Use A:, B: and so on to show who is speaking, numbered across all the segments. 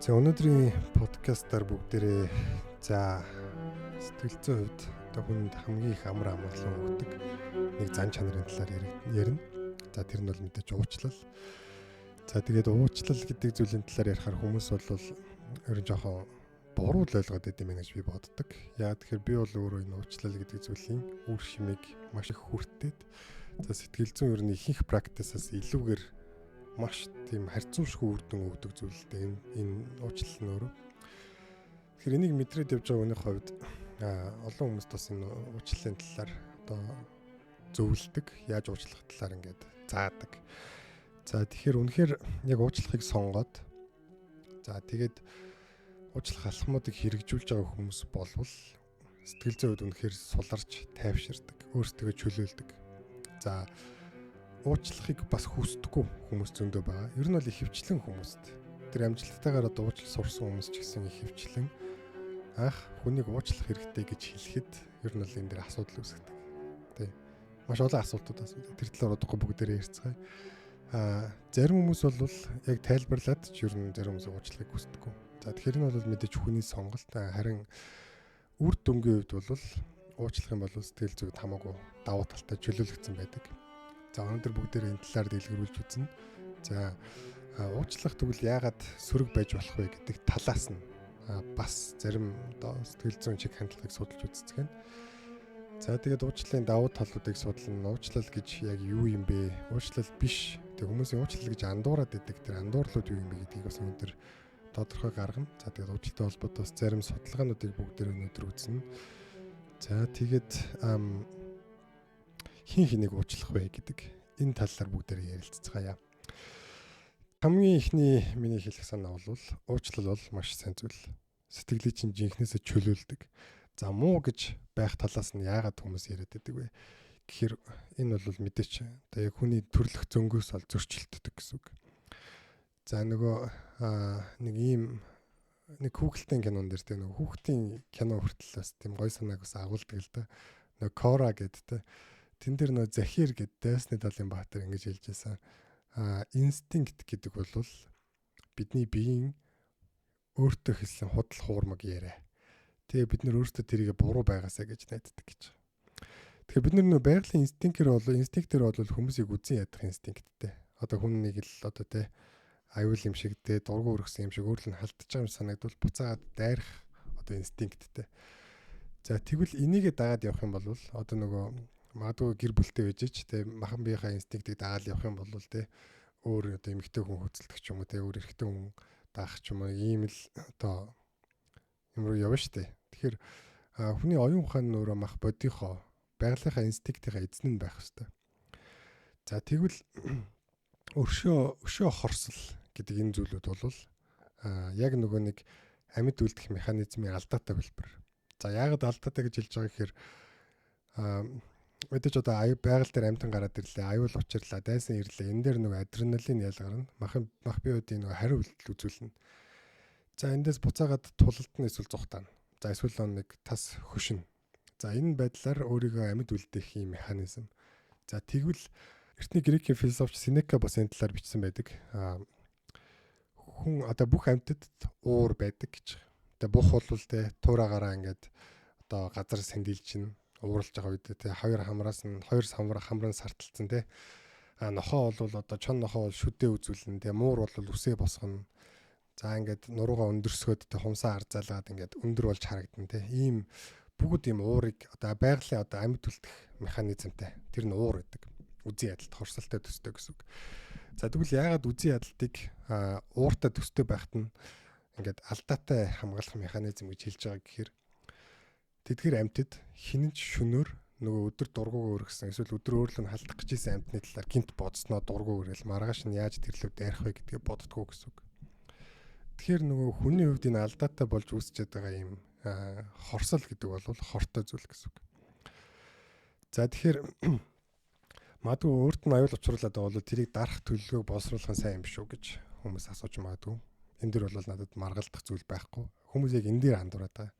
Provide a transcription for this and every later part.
A: За өнөөдрийн подкастаар бүгдээрээ сэтгэл зүйн хувьд одоо хүнд хамгийн их амар амгалан өгдөг нэг зан чанарын талаар ярина. За тэр нь бол мэдээж уучлал. За тэгээд уучлал гэдэг зүйлийн талаар ярихаар хүмүүс бол ерөн жоохон буруу л ойлгоод байт юм гэж би боддог. Яг тэгэхээр би бол өөрөө энэ уучлал гэдэг зүйлийн үр шимийг маш их хүртээд за сэтгэл зүйн ер нь ихэнх практисаас илүүгээр маш тийм харьцуулшгүй үр дүн өгдөг зүйлтэй энэ уучлал нь өөрөө. Тэгэхээр энийг мэдрээд явж байгаа хүний хувьд олон хүмүүс бас энэ уучлалын талаар одоо зөвлөдөг, яаж уучлах талаар ингээд заадаг. За тэгэхээр үнэхээр яг уучлахыг сонгоод за тэгээд уучлах алхмуудыг хэрэгжүүлж байгаа хүмүүс болвол сэтгэл зүйн хувьд үнэхээр суларч тайвширдаг, өөрсдөө чөлөөлдөг. За уучлахыг бас хүсдэггүй хүмүүс зөндөө байгаа. Ер нь бол ихэвчлэн хүмүүст тэр амжилттайгаар одоо уучлал сурсан хүмүүс ч гэсэн ихэвчлэн хүнийг уучлах хэрэгтэй гэж хэлэхэд ер нь бол энэ дээр асуудал үүсгэдэг. Тэ. Маш олон асуултууд асуудаг. Тэр талаар удахгүй бүгдээрээ ярьцгаая. Зарим хүмүүс бол яг тайлбарлаад ч ер нь зарим хүмүүс уучлахыг хүсдэггүй. За тэгэхээр энэ бол мэдээж хүний сонголт. Харин үр дүнгийн хувьд бол уучлах юм бол сэтгэл зүйд хамаагүй давуу талтай чөлөөлөгдсөн байдаг. За өнөөдөр бүгдээр энэ талаар дэлгэрүүлж үзнэ. За уучлах тэгвэл яагаад сөрөг байж болох вэ гэдэг талаас нь бас зарим одоо сэтгэл зүйн чиг хандлагыг судалж үздэг. За тэгээд уучлалын давуу талуудыг судлана. Уучлал гэж яг юу юм бэ? Уучлал биш. Тэг хүмүүсийн уучлал гэж андуураад идэг. Тэр андуурлууд юу юм бэ гэдгийг бас өнөөдөр тодорхой гаргана. За тэгээд уучлалтай холбоотой бас зарим судалгаануудыг бүгдээр өнөөдөр үзнэ. За тэгээд хин хэнийг уучлах вэ гэдэг энэ талаар бүгдээр ярилцгаая. Хамгийн ихний миний хэлэх санаа бол уучлал бол маш сайн зүйл. Сэтгэлийг чинь жинхнээсээ чөлөөлдөг. За муу гэж байх талаас нь яагаад хүмүүс яриад байдаг вэ? Гэхээр энэ бол мэдээч одоо яг хүний төрлөх зөнгөөс ол зөрчилддөг гэсэн үг. За нэг хүүхэлдэйн кинон дээр нэг хүүхдийн кино хүртэл бас тийм гой санааг бас агуулдаг л да. Кора гэдэг тэн дээр Захир гэдэг Дайсны Далайн Баатар ингэж хэлж байсан. Инстинкт гэдэг бол бидний биеийн өөртөө хэлсэн худал хуурмаг яриа. Тэгээ бид нар өөртөө тэрийг буруу байгаасаа гэж найддаг гэж. Тэгэхээр бид нар байгалийн инстинктээр бол хүмүүсийг үзэн ядах инстинкттэй. Одоо хүн нэг л одоо аюул юм шиг дургу өргсөн юм шиг өөрлөн халтж байгаа юм санагдвал буцаагаад дайрах одоо инстинкттэй. За тэгвэл энийгээ дагаад явах юм бол одоо магадгүй гэр бүлтэй байж ч махан биеийнхаа инстинктийг дагаад явах юм бол өөр одоо эмэгтэй хүн хөдөлтөх ч юм уу өөр эрэгтэй хүн даах ч юм уу ийм л одоо юм руу явна штэ. Тэгэхээр хүний оюун ухаан нь өөрөө мах бодийнхоо байгалийнхаа инстинктийнхаа эзэн нь байх хэвээр. За тэгвэл өшөө хорсол гэдэг энэ зүйлүүд бол яг нэг амьд үлдэх механизмын алдаатай хэлбэр. За яагаад алдаатай гэж хэлж байгаа гэхээр мэдээж одоо байгаль дээр амтан гараад ирлээ, аюул учирлаа, дайсан ирлээ. Энэ дээр адреналин ялгарна. Мах биеийн хариу үйлдэл үзүүлнэ. За эндээс буцаагаад тулалдна эсвэл зүхтаана. За эсвэл нэг тас хөшнө. За энэ байдлаар өөрийгөө амьд үлдэх юм механизм. За тэгвэл эртний грекийн философч Сенека бас энэ талаар бичсэн байдаг. Хүн одоо бүх амьтад уур байдаг гэж. Тэгээ бух бол туураагаараа ингээд одоо газар сэндилжин ууралж байгаа үед хоёр хамран сарталцсан нохоо бол одоо чон нохоо бол шүдээ үзүүлнэ муур бол үсээ босгоно. За ингээд нуруугаа өндөрсгөөд хумсаа арзаалгаад ингээд өндөр болж харагдана ийм бүгд ийм уурыг одоо байгалийн одоо амьд үлдэх механизмтай тэр нь уур гэдэг. Үзий ядалт хорсолтой төстэй гэсэн үг. За тэгвэл яагаад үзий ядалтыг ууртай төстэй байхад нь ингээд алдаатай хамгаалах механизм гэж хэлж байгаа гэхээр тэдгээр амьтад хинэн ч шөнөөр өдөр дургуугаа өргөсөн эсвэл өдөр өөрлөн халтах гэж исэн амьтны талаар гинт бодсноо дургуу өрөөл маргааш нь яаж тэрлүү дайрах вэ гэдгээ боддгоо гэсэн үг. Тэгэхээр хүний хувьд энэ алдаатай болж үүсчээд байгаа юм хорсол гэдэг бол хортой зүйл гэсэн үг. За тэгэхээр магадгүй өөрт нь аюул учруулад байгаа бол тэрийг дарах төлөвлөгөөг боловсруулах нь сайн юм шүү гэж хүмүүс асууж магадгүй. Энэ дэр бол надад маргалдах зүйл байхгүй. Хүмүүс яг энэ дээр андуураад байгаа.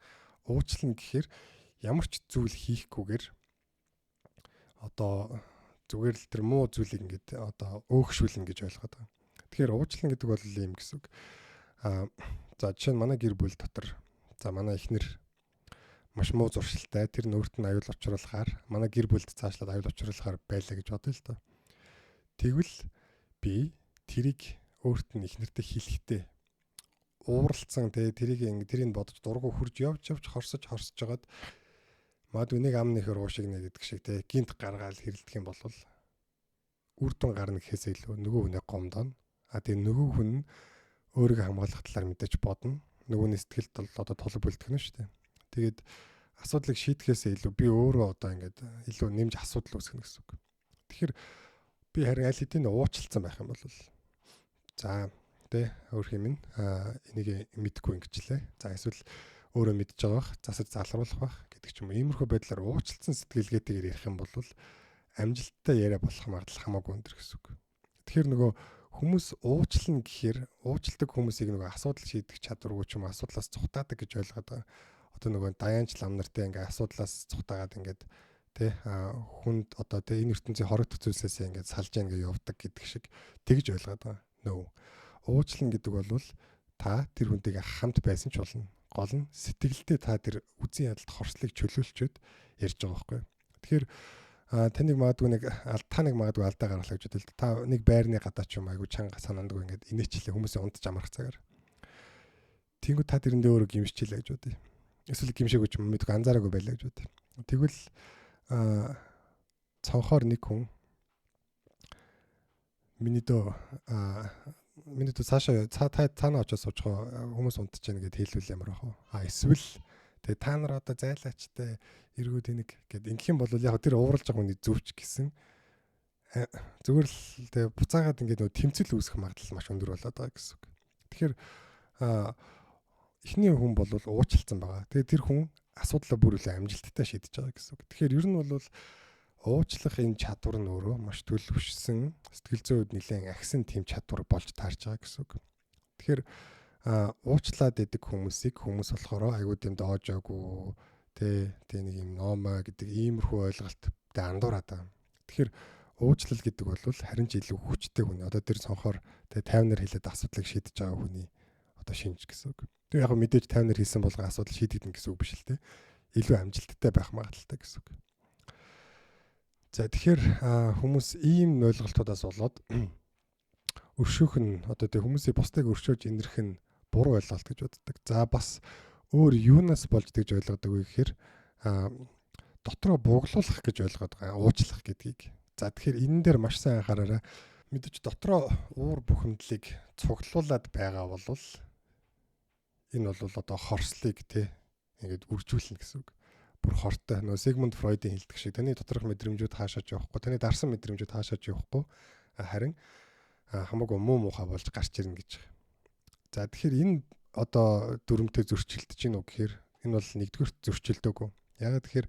A: Уучлал гэхээр ямар ч зүйл хийхгүйгээр одоо зүгээр л тэр муу зүйлийг ингээд одоо өөгшүүлнэ гэж ойлгоод байгаа. Тэгэхээр уучлал гэдэг бол ийм гэсэн үг. За жишээ нь манай гэр бүл дотор за манай эхнэр маш муу зуршилтай тэр нөөрт нь аюул учруулахаар манай гэр бүлд цаашлаад аюул учруулахаар байлаа гэж бодъё л доо. Тэгвэл би тэрийг өөрт нь эхнэртэй хэлэхдээ ууралцсан тэрийг бодож дургу хурж явж хорсож жагаад магадгүй нэг ам нэхэр уушиг нэг гэдэг шиг гинт гаргаал хэрэлдэх юм бол үр дүн гарна гэхээсээ илүү нөгөө хүнээ гомдоно. Тэгээ нөгөө хүн өөрийгөө хамгаалах талаар мэдээж бодно. Нөгөөний сэтгэлд бол одоо толгой бүлтгэнэ шүү дээ. Тэгээд асуудлыг шийдэхээсээ илүү би өөрөө одоо ингээд илүү нэмж асуудал үүсгэнэ гэсэн үг. Тэгэхээр би харин аль хэдийн уучлалцсан байх юм бол за өөр юм энийг мэдэхгүй ингэчлээ. За эсвэл өөрөө мэдж байгаа бах, засаж залруулах бах гэдэг ч юм уу. Иймэрхүү байдлаар уучлалцсан сэтгэлгээтэйгээр ярих юм бол амжилттай яриа болох магадлал хамаагүй өндөр гэсэн үг. Тэгэхээр нөгөө хүмүүс уучлална гэхээр уучладаг хүмүүсийг нөгөө асуудал шийдэх чадваргүй ч юм уу асуудлаас цухтаадаг гэж ойлгоод байгаа. Одоо нөгөө даяанч лам нартай ингээ асуудлаас цухтаагаад ингээд хүнд одоо энэ ертөнцийн хорогдох зүйлсээс ингээд салж яана гэж явдаг гэдэг шиг тэгж ойлгоод байгаа. Нөө. Уучлална гэдэг бол та тэр хүнтэйгээ хамт байсан ч болно. Гол нь сэтгэлдээ та тэр үзэн ядалт хорслыг чөлөөлчөөд ярьж байгаа байхгүй. Тэгэхээр таныг магадгүй та нэг магадгүй алдаа гаргалаа гэж бодъё л та нэг байрны гадаа ч юм айгу чанга санаандгүй ингээд инээчлээ хүмүүсийн унтж амрах цагаар. Тэнгүү та тэрэндээ өөрөө гимшчихлээ гэж бодъё. Эсвэл гимшээгүй ч юм мэдгүй анзаараагүй байлаа гэж бодъё. Тэгвэл цонхоор нэг хүн миний дөө цаашаа цаанаа очиж сууж байгаа хүмүүс унтж яана гэд хэлвэл ямар ах вэ? Эсвэл тэгээ та нар одоо зайлаачтай эргүүд энийг гэд ингэх юм бол яг тэр ууралж байгаа хүний зөвч гэсэн зүгээр л тэгээ буцаагаад ингээд нөө тэмцэл үүсэх магадлал маш өндөр болоод байгаа гэсэн үг. Тэгэхээр эхний хүн бол уучлалцсан байгаа. Тэгээ тэр хүн асуудлаа бүр илүү амжилттай шийдэж байгаа гэсэн үг. Тэгэхээр ер нь бол уучлах энэ чадвар нь өөрөө маш төлөвшсөн сэтгэл зүйн хувьд нэлээд агсан тийм чадвар болж таарч байгаа гэсэн үг. Тэгэхээр уучлаад идэг хүмүүс болохоор айгүй тийм доожоогүй тэ нэг юм номоо гэдэг иймэрхүү ойлголттой андуураад байгаа. Тэгэхээр уучлал гэдэг бол харин ч илүү хүчтэй хүн. Одоо тэр цонхоор тэ 50-аар хэлээд асуудлыг шийдэж байгаа хүний одоо шинж гэсэн үг. Тэг яг мэдээж 50-аар хэлсэн болгон асуудал шийдэгдэн гэсэн үг биш л тэ. Илүү амжилттай байх магадaltaй гэсэн үг. За тэгэхээр хүмүүс ийм ойлголтуудаас болоод өршөөх нь одоо тэг хүмүүсийн бусдыг өршөөж инэрх нь буруу ойлголт гэж боддог. За бас өөр юунаас болж тэгж ойлгодог вэ гэхээр дотроо буглуулах гэж ойлгоод байгаа. Уучлах гэдгийг. За тэгэхээр энэ дээр маш сайн анхаараарай. Мэдээж дотроо уур бухимдлыг цуглуулад байгаа бол энэ бол одоо хорслыг ингээд үржүүлнэ гэсэн үг. Бүр хортой. Нөө Сигмунд Фройдын хэлдэг шиг таны доторх мэдрэмжүүд хаашаач явахгүй, таны дарсан мэдрэмжүүд хаашаач явахгүй. Харин хамаагүй муу муухай болж гарч ирнэ гэж. За тэгэхээр энэ одоо дүрмтэй зөрчилдөж гин үү гэхээр энэ бол нэгдүгээр зөрчилдөөгүй. Ягаад тэгэхээр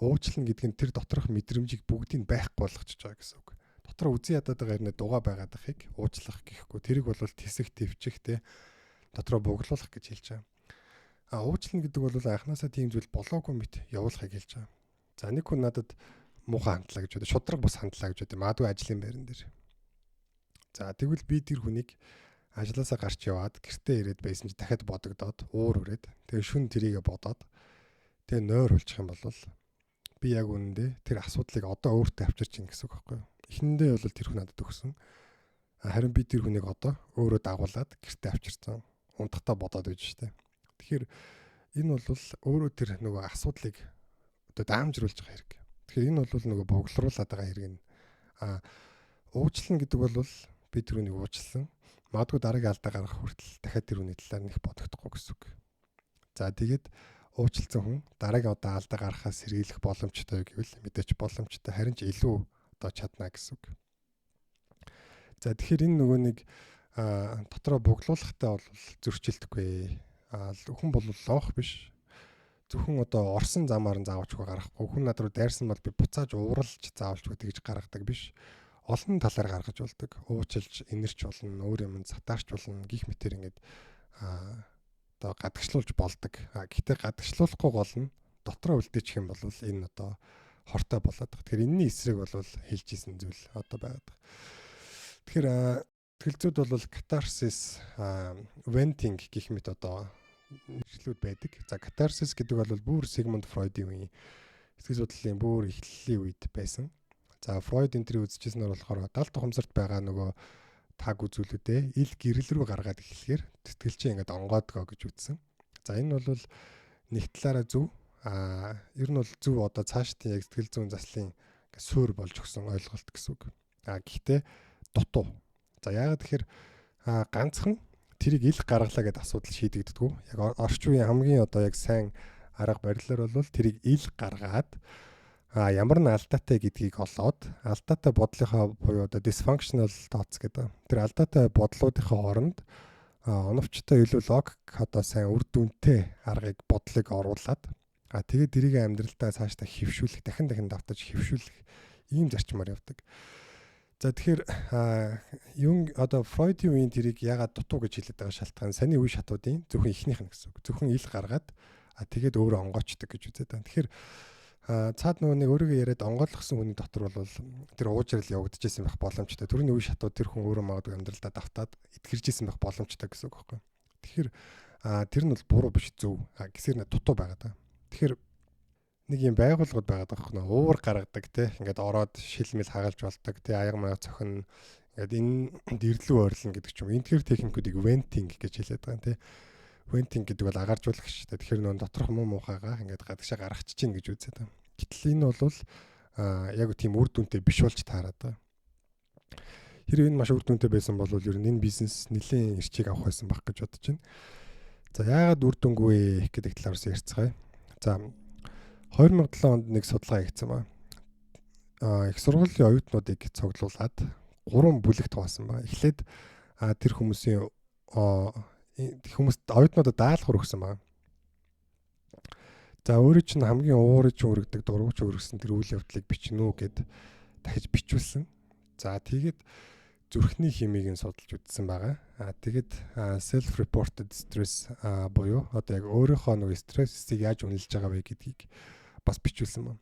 A: уучлал гэдэг нь тэр доторх мэдрэмжийг бүгдийг байхгүй болгочихж байгаа гэсэн үг. Дотор үзэн ядаад байгаа юм дугаа байгаад байхыг уучлах гэхгүй. Тэрийг бол тэсэх, твчих дотроо буглуулах гэж хэлж байгаа. Уучлал гэдэг бол анханасаа тийм зүйл болоогүй мэт явуулахыг хэлж байгаа. За нэг хүн надад муухай хандлаа гэж бодё. Шудраг бус хандлаа гэж бодё. Магадгүй ажлын байран дээр. За тэгвэл би тэр хүнийг ажлаасаа гарч яваад гэртээ ирээд байсан чи дахиад бодогдоод уур үрээд тэгээ шүн тэрийгэ бодоод тэгээ нойр hulчих юм бол би яг үнэндээ тэр асуудлыг одоо өөртөө авчирч ийн гэсэн үг байхгүй юу. Эхэндээ бол тэр хүн надад өгсөн. Харин би тэр хүнийг одоо өөрөө дагуулад гэртээ авчирсан. Унтахтаа бодоод байж штэ. Тэгэхээр энэ бол өөрөө тэр нөгөө асуудлыг одоо даамжруулж байгаа хэрэг. Тэгэхээр энэ бол нөгөө боглруулад байгаа хэрэг нь. Уучлал гэдэг бол би тэр хүнийг уучлсан. Магадгүй дараагийн алдаа гаргах хүртэл дахиад тэр хүний талаар нэг бодогдохгүй гэсэн үг. За тэгээд уучлалцсан хүн дараагийн алдаа гаргахаас сэргийлэх боломжтой гэвэл мэдээч боломжтой. Харин ч илүү одоо чадна гэсэн үг. За тэгэхээр энэ нөгөө нэг дотроо боглуулахтай бол зөрчилдөхгүй. Хүн бол лоох биш. Зөвхөн одоо орсон замаар нь заавчгүй гаргахгүй. Хүн над руу дайрсан бол би буцааж ууралж заавчгүй тэгж гаргадаг биш. Олон талаар гаргаж болдог. Уучлж, инэрч болно, өөр юм сатаарч болно. Гих мэтэр ингээд одоо гадагшлуулж болдог. Гэхдээ гадагшлуулахгүй гол нь дотроо үлдээчих юм бол энэ одоо хортой болоод. Тэгэхээр энэний эсрэг бол хэлж исэн зүйл одоо байгаад. Тэгэхээр Сэтгэл зүйд бол катарсис, venting гэх мэт одоо нэршлүүд байдаг. За катарсис гэдэг бол бүр Sigmund Freud-ийн үеийн сэтгэл судлалын бүр эхлэлийн үед байсан. За Фройд энэ төрлийн үзэжсэнээр болохоор далд тухамсарт байгаа нөгөө таг үзүүлэлтээ ил гэрэл рүү гаргаад эхлэхээр тэтгэлчээ ингээд онгоодгоо гэж үзсэн. За энэ бол нэг талаараа зөв. Ер нь бол зөв одоо цаашдын яг сэтгэл зүйн заслын суурь болж өгсөн ойлголт гэсэн үг. Гэхдээ дутуу. За яагаад тэгэхээр ганцхан тэрийг ил гаргалаа гэдэг асуудал шийдэгддэггүй. Яг орчин үеийн хамгийн одоо яг сайн арга барилаар бол тэрийг ил гаргаад ямар нэг алдаатай гэдгийг олоод алдаатай бодлынхаа буюу одоо dysfunctional thoughts гэдэг. Тэр алдаатай бодлуудынхаа оронд оновчтой илүү логик одоо сайн үр дүнтэй аргыг бодлыг оруулад тэгээд тэрийг амьдралдаа цаашдаа хөвшүүлэх, дахин давтаж хөвшүүлэх ийм зарчмаар явдаг. За тэгэхээр одоо Фройдийн үеийн тэрийг ягаад дутуу гэж хэлээд байгаа шалтгаан саний үе шатуудын зөвхөн эхнийх нь гэсэн үг. Зөвхөн ил гаргаад тэгээд өөрөө онгоочдөг гэж үзээд байна. Тэгэхээр цаад нөгөө нэг өөрийгөө яриад онгойлгосон хүний дотор бол тэр уужрал явагдчихсэн байх боломжтой. Төрний үе шатууд тэр хүн өөрөө магадгүй амьдралдаа давтаад итгэржсэн байх боломжтой гэсэн үг байхгүй. Тэгэхээр тэр нь бол буруу биш зөв. Гэсээр нэ дутуу байгаад. Тэгэхээр нэг юм байгууллагууд байгаад байгаа хөө уур гаргадаг те ингээд ороод шилмэл хагалж болдог те аяга маяг цохин ингээд энэ дэрлүү ойрлно гэдэг ч юм. Энэ тэр техникүүдийг venting гэж хэлээд байгаа юм те. Venting гэдэг бол агаржуулагч те. Тэгэхээр нөө доторх муу муухайгаа ингээд гадагшаа гаргачих чинь гэж үзээд байна. Гэтэл энэ бол яг тийм үр дүнтэй биш болж таарад байгаа. Хэрэг энэ маш үр дүнтэй байсан бол ер нь энэ бизнес нэлийн эрчийг авах байсан баг гэж бодож байна. За яагаад үр дүнгүй гэдэг талаараас ярьцгаая. За 2007 онд нэг судалгаа хийгдсэн ба. Их сургуулийн оюутнуудыг цуглуулад 3 бүлэгт хуваасан ба. Эхлээд тэр хүмүүсийн оюутнуудад даалгавар өгсөн ба. За өөрөө чинь хамгийн уурж өргөдөг, дургуйч өргөсөн тэр үйл явдлыг бичнэ үү гэд дахиж бичүүлсэн. За тэгээд зүрхний химийг нь судалж үзсэн байгаа. Тэгээд self reported stress буюу одоо яг өөрийнхөө нэг стрессийг яаж үнэлж байгаа вэ гэдгийг бас бичүүлсэн байна.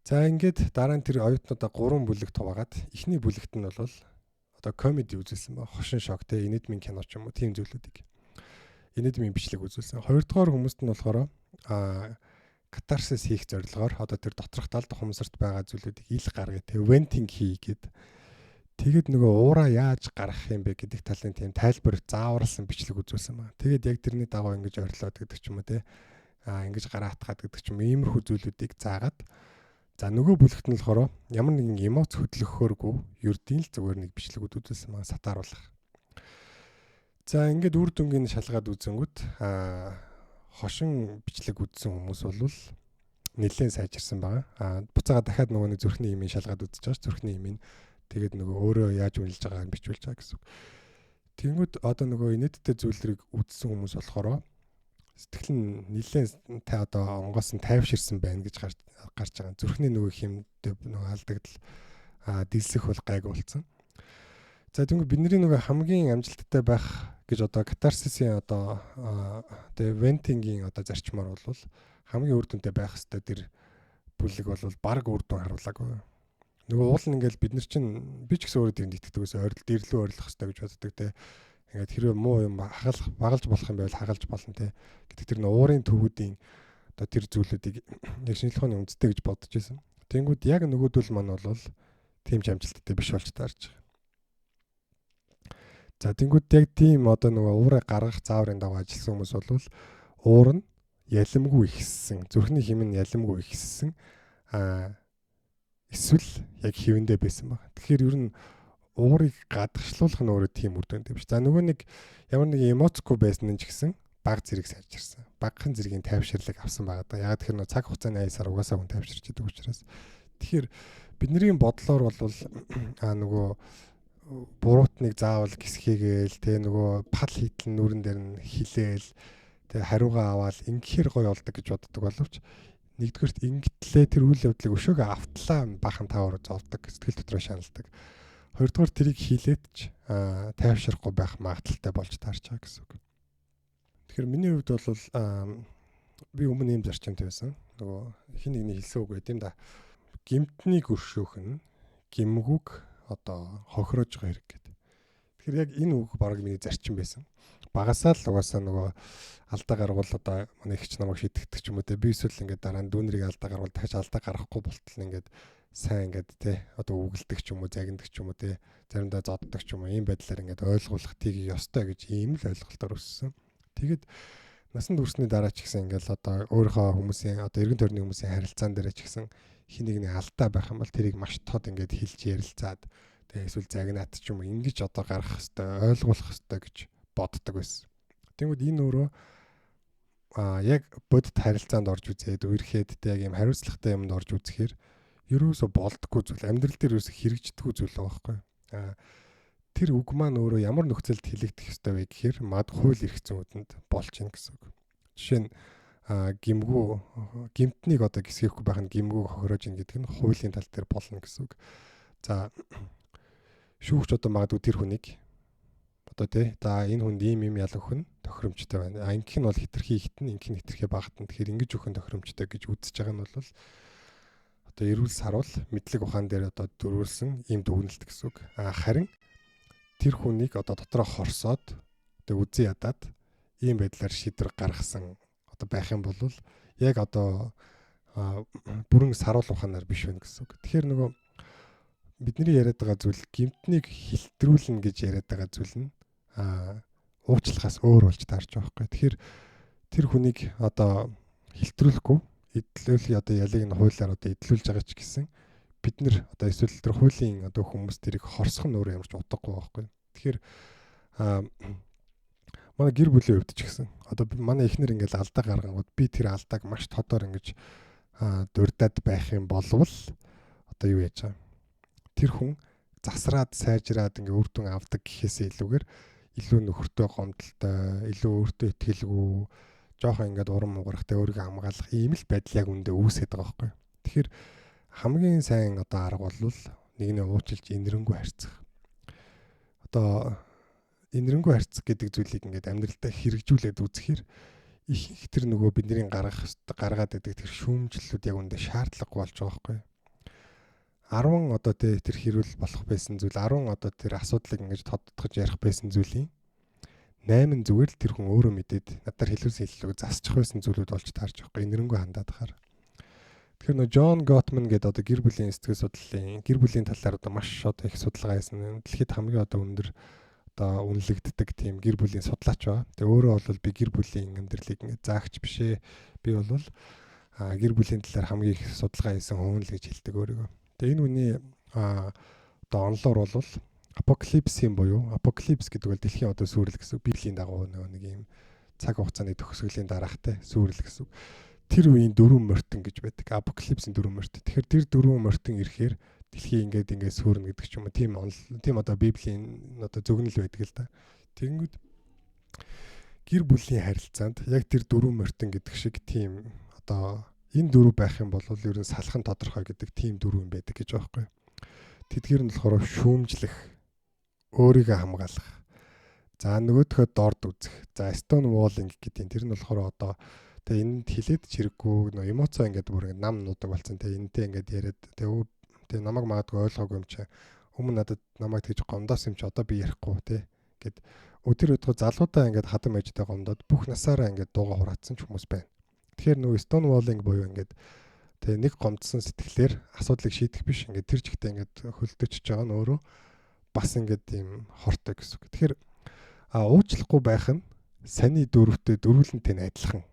A: За ингээд дараа нь тэр оюутнуудаа 3 бүлэгт хуваагаад эхний бүлэгт нь бол одоо комеди үзүүлсэн байна. Хошин шок те инэдмийн кино ч юм уу тийм зүйлүүдийг. Инэдмийн бичлэг үзүүлсэн. Хоёрдугаар хүмүүст нь болохоор катарсис хийх зорилгоор одоо тэр доторх далд ухамсарт байгаа зүйлүүдийг ил гаргая те venting хийгээд тэгээд нөгөө уураа яаж гаргах юм бэ гэдэг талын тийм тайлбар зааварлсан бичлэг үзүүлсэн байна. Тэгээд яг тэрний дагуу ингэж орилоод гэдэг ч юм уу те ингэж гараа хатгаад гэдэг ч юм иймэрхүү зүйлүүдийг заагаад за нөгөө бүлэгт нь болохоор ямар нэгэн эмоц хөдлөхөөргүй ердийн л зүгээр нэг бичлэгүүд үзүүлсэн байна сатааруулах. За ингээд үр дүнгийн шалгаад үзэнгүүт хошин бичлэг үзсэн хүмүүс бол нэлээд сайжирсан байгаа. Буцаага дахиад нөгөө нэг зүрхний имийн шалгаад үзэж байгаа ш зүрхний имийн тэгээд нөгөө өөрөө яаж үнэлж байгааг бичүүлж байгаа гэсэн. Тэнгүүд одоо нөгөө инээдтэй зүйлрийг үзсэн хүмүүс болохоор сэтгэл нь нэлээд одоо онгоос нь тайвширсан байна гэж гарч байгаа. Зүрхний нөгөө хэмтэй нөгөө алдагдал дэлсэх бол гайг болсон. За тэгвэл бидний нөгөө хамгийн амжилттай байх гэж одоо катарсисийн одоо тэгээ вентингийн одоо зарчмаар бол хамгийн үр дүнтэй байх хэвээр тэр бүлэг бол баг үр дүн харуулаагүй. Нөгөө уул нь ингээл бид нар чинь би ч гэсэн өөрөө тэнд итгэдэг гэсэн ойрол дэрлүү ойрлох хэвээр гэж боддог те. Ингээд хэрвээ муу юм хагалж болох юм байвал хагалж болно те. Гэдэг тэр нөө уурын төвүүдийн одоо тэр зүйлүүдийг яг шинжлэх ухааны үндэстэй гэж бодож байсан. Тэнгүүд яг нөгөөдөл маань бол тийм ч амжилттай биш болж таарч байгаа. За тэнгүүд яг тийм одоо нөгөө уураа гаргах зааврын дагуу ажилласан хүмүүс бол уур нь ялимгүй ихссэн, зүрхний хэм нь ялимгүй ихссэн эсвэл яг хэвэндээ байсан баг. Тэгэхээр ер нь уурыг гадагшлуулах нь өөрөө тийм үр дүнтэй биш. За нөгөө нэг ямар нэг эмоцгүй байсан нь ч гэсэн баг зэрэг сайжирсан. Багахан зэргийн тайвширлыг авсан байгаа. Яг тэгэхээр цаг хугацааны аясаар угаасаа хүн тайвширч идэг учраас. Тэгэхээр бидний бодлоор бол нөгөө буруутныг заавал гисхийгээл тэ нөгөө пал хийтэл нүрэн дээр нь хилээл тэ хариугаа аваад ингэхээр гоё болдог гэж боддог боловч нэгдүгээрт ингэтлээ тэр үйл явдлыг өшөөгөө автлаа бахан таваар зовдөг сэтгэл дотроо шаналдаг. Хоёрдугаар тэрийг хилээдч тайвширахгүй байх магадaltaй болж таарч байгаа гэсэн үг. Тэгэхээр миний хувьд бол би өмнө ийм зарчимтай байсан. Нөгөө хин нэгний хэлсэн үг байт юм да. Гимтнийг өршөөх нь гимгүүг одоо хохироож байгаа хэрэг гэдэг. Тэгэхээр яг энэ үг бараг миний зарчим байсан. Багасаа л угаасаа нөгөө алдаа гаргуул одоо манай ихч намайг шидэгдэх ч юм уу те. Би эсвэл ингээд дараа нь дүүнрийг алдаа гаргуул дахиж алдаа гаргахгүй болтол ингээд сайн ингээд те одоо үгэлдэг ч юм уу, загиндаг ч юм уу те. Заримдаа зоддог ч юм уу. Ийм байдлаар ингээд ойлгуулах тийг ёстой гэж ийм л ойлголтоор өссөн. Тэгээд насанд хүрсний дараа ч гэсэн ингээд одоо өөрийнхөө хүмүүсийн одоо эргэн тойрны хүмүүсийн харилцаан дээр ч гэсэн хин нэгний алдаа байх юм бол тэрийг маш тод ингээд хэлж ярилцаад тэгээ эсвэл загнаад ч юм уу ингэж одоо гаргах хэвээр ойлгуулах хэвээр гэж боддог байсан. Тэгмэд энэ өөрөө яг бодит харилцаанд орж үзээд үерхэд тэг яг юм хариуцлагатай юмд орж үзэхээр ерөөсө болдгоо зүйл амьдрал дээр ерөөсө хэрэгждэггүй зүйл байгаа байхгүй. Тэр үг маань өөрөө ямар нөхцөлд хэлэгдэх ёстой вэ гэхээр мад хууль эрх зүйнэд болж ийн гэсэн үг. Жишээ нь гэмтнийг одоо гисгэхгүй байх нь гэмгүүг хохироож ийн гэдэг нь хуулийн тал дээр болно гэсэн үг. За шүүгч одоо магадгүй тэр хүнийг одоо тий за энэ хүнд ийм ял өхөн тохиромжтой байна. Ингэх нь бол хитрхи ихтэн, ингэх нь хитрхи багтан. Тэгэхээр ингэж өхөн тохиромжтой гэж үзэж байгаа нь бол одоо эрүүл саруул мэдлэг ухаан дээр одоо дөрвөлсөн ийм дүгнэлт гэсэн үг. Харин тэр хүнийг одоо дотроо хорсоод одоо үзэн ядаад ийм байдлаар шийдвэр гаргасан одоо байх юм бол яг одоо бүрэн саруул ухаанаар биш байна гэсэн үг. Тэгэхээр нөгөө бидний яриад байгаа зүйл гэмтнийг хилтрүүлнэ гэж яриад байгаа зүйл нь уучлахаас өөр болж таарч байгаа байхгүй. Тэгэхээр тэр хүнийг одоо хилтрүүлэхгүй эдлүүл одоо ялыг нь хуулиар одоо эдлүүлж байгаа ч гэсэн бид нэр одоо эсвэл тэр хуулийн одоо хүмүүс тэрийг хорсох нь өөр ямар ч утгагүй байхгүй. Тэгэхээр манай гэр бүлийн хувьд ч гэсэн одоо манай эхнэр ингээл алдаа гаргангууд би тэр алдааг маш тодор ингэж дурдаад байх юм болвол одоо юу яаж байгаа. Тэр хүн засраад сайжраад ингээ үр дүн авдаг гэхээсээ илүүгээр илүү нөхөртөө гомдолтой, илүү өөртөө итгэлгүй, жоохон ингээд уран муугарахтай өөрийгөө хамгаалах ийм л байдал яг үндэ үүсээд байгаа байхгүй. Тэгэхээр хамгийн сайн одоо арга бол нэгнээ уучлж инэрэнгүй харьцах. Одоо инэрэнгүй харьцах гэдэг зүйлийг ингээд амьдралдаа хэрэгжүүлээд үзэхээр их тэр нөгөө бидний гаргаад байдаг тэр шүүмжлэлүүд яг үндэ шаардлагагүй болж байгаа байхгүй. 10 одоо тэр хэрүүл болох байсан зүйл 10 одоо тэр асуудлыг ингэж тодтогч ярих байсан зүйлийн 8 зүгээр л тэр хүн өөрөө мэдээд надаар хэлүүлсэн хэллэг засчих байсан зүйлүүд болж таарч байгаа. Инэрэнгүй хандаад ахаар. Тэгэхээр нөө Джон Готман гэдэг одоо гэр бүлийн сэтгэл судлалын гэр бүлийн талаар одоо маш одоо их судалгаа хийсэн. Дэлхийд хамгийн одоо өндөр одоо үнэлэгддэг тийм гэр бүлийн судлаач ба. Тэгээ өөрөө бол би гэр бүлийн амьдралыг ингэ заагч бишээ. Би бол гэр бүлийн талаар хамгийн их судалгаа хийсэн хүн л гэж хэлдэг өөрийгөө. Тэгээ энэ үний одоо онлоор бол апокалипсийн буюу апокалипс гэдэг бол дэлхийн одоо сүрэл гэсэн библийн дагуу нэг юм цаг хугацааны төгсгөлийн дараахтай сүрэл гэсэн. Тэр үеийн дөрвөн мортон гэж байдаг. Апокалипсийн дөрвөн мортон. Тэгэхээр тэр дөрвөн мортон ирэхээр дэлхий ингээд сүрнэ гэдэг ч юм уу. Тийм одоо библийн одоо зөвгнөл байдаг л да. Тэгэнгүүт гэр бүлийн харилцаанд яг тэр дөрвөн мортон гэдэг шиг тийм одоо энэ дөрөв байх юм бол ер нь салах нь тодорхой гэдэг тийм дөрөв юм байдаг гэж байгаа байхгүй. Тэдгээр нь болохоор шүүмжлэх, өөрийгөө хамгаалах. За нөгөөдхөө дорд үзэх. За Stonewalling гэдэг тэр нь болохоор одоо тэгээ энд хилээд чирэггүй нөө эмоцоо ингээд бүр ингээд нам нуудаг болсон. Тэгээ энэтэй ингээд яриад тэгээ намайг магадгүй ойлгоогүй юм чи өмнө надад намайг тэгж гомдоос юм чи одоо би ярихгүй тий гэд өдөр өдгөө залуудаа ингээд хадам ээжтэй гомдоод бүх насаараа ингээд дууга хураацсан ч хүмүүс байна. Тэгэхээр нөгөө Stonewalling буюу ингээд тэгээ нэг гомдсон сэтгэлээр асуудлыг шийдэх биш ингээд тэр жигтэй ингээд хөлдөж байгаа нь өөрөө бас ингээд тийм хортой гэсэн үг. Тэгэхээр уучлахгүй байх нь саяны дөрөвтэй дөрвөлнтэй адилхан.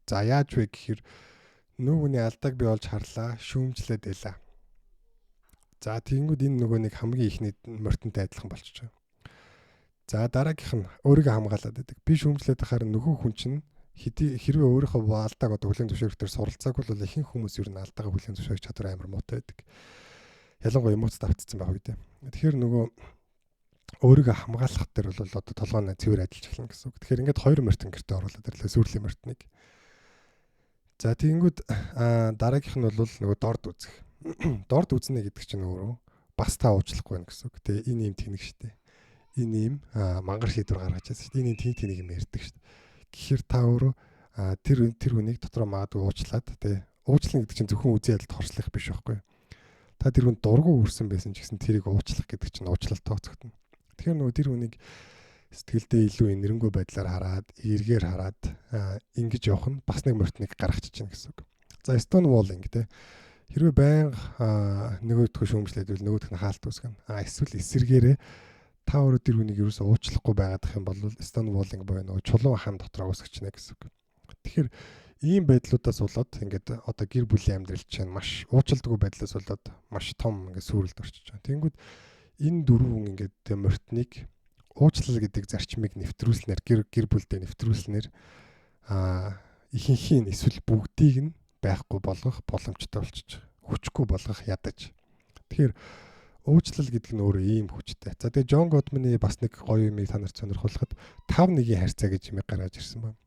A: За яаж вэ гэхээр нөгөөний алдааг би олж харлаа, шүүмжлээд байлаа. За тэгэнгүүт энэ нөгөө нэг хамгийн ихний мортонтой адилхан болчихж байгаа. За дараагийнх нь өөрийгөө хамгаалаад байдаг. Би шүүмжлээд байхаар нөгөө хүн чинь хэрвээ өөрийнхөө алдааг одоо хүлээн зөвшөөрөхөөр суралцаагүй бол ихэнх хүмүүс ер нь алдаагаа хүлээн зөвшөөрөх чадвар амар муутай байдаг. Ялангуяа эмоцд автцсан байх үедээ. Тэгэхээр нөгөө өөрийгөө хамгаалах дээр бол одоо толгойн цэвэр ажиллаж эхэлнэ гэсэн үг. Тэгэхээр ингээд хоёр мортон гэртээ оруулаад ирлээ сүрлийн мортоныг. За тэгэнгүүт дараагийнх нь бол нөгөө дорд үзэх. Дорд үзнэ гэдэг чинь өөрөө бас та уучлахгүй байна гэсэн үг. Тэгээ энэ юм тэнэг штэ. Энэ юм мангар шийдвэр гаргаж байгаа штэ. Энэ тэнэг юм ярьдаг штэ. Гэхдээ та өөрөө тэр хүнийг дотроо магадгүй уучлаад тий уучлах гэдэг чинь зөвхөн үзэн ядалт хорслох биш байхгүй. Та тэр хүнд дургу үрсэн байсан ч гэсэн тэрийг уучлах гэдэг чинь уучлалт тооцогдно. Тэгэхээр нөгөө тэр хүнийг сэтгэлдээ илүү инэрэнгүй байдлаар хараад, эргээр хараад ингэж явах нь бас нэг мөртнийг гаргачих чинь гэсэн үг. За Stonewalling те. Хэрвээ байнга нөгөөдхөө шүүмжлээд нөгөөх нь хаалт үүсгэн. Эсвэл эсэргээрээ та өөрөө тэр хүнийг юусоо уучлахгүй байгаадах юм бол Stonewalling буюу нөгөө чулуун хам дотроо үүсгэж байна гэсэн үг. Тэгэхээр ийм байдлуудаас болоод ингээд одоо гэр бүлийн амьдрал чинь маш уучлалдаггүй байдлаас болоод маш том ингээд сүрэлд орчиж байна. Тэнгүүд энэ дөрвөн ингээд мөртнийг уучлал гэдэг зарчмыг нэвтрүүлснээр гэр бүлдээ нэвтрүүлснээр ихэнхийн эсвэл бүгдийг нь байхгүй болгох боломжтой болчих. Хүчгүй болгох ядаж. Тэгэхээр уучлал гэдэг нь өөрөө ийм хүчтэй. За тэгээ Джон Готманы бас нэг гоё юмыг та нарт сонирхолтой 5-1-ийн харьцаа гэж юм гаргаж ирсэн байна.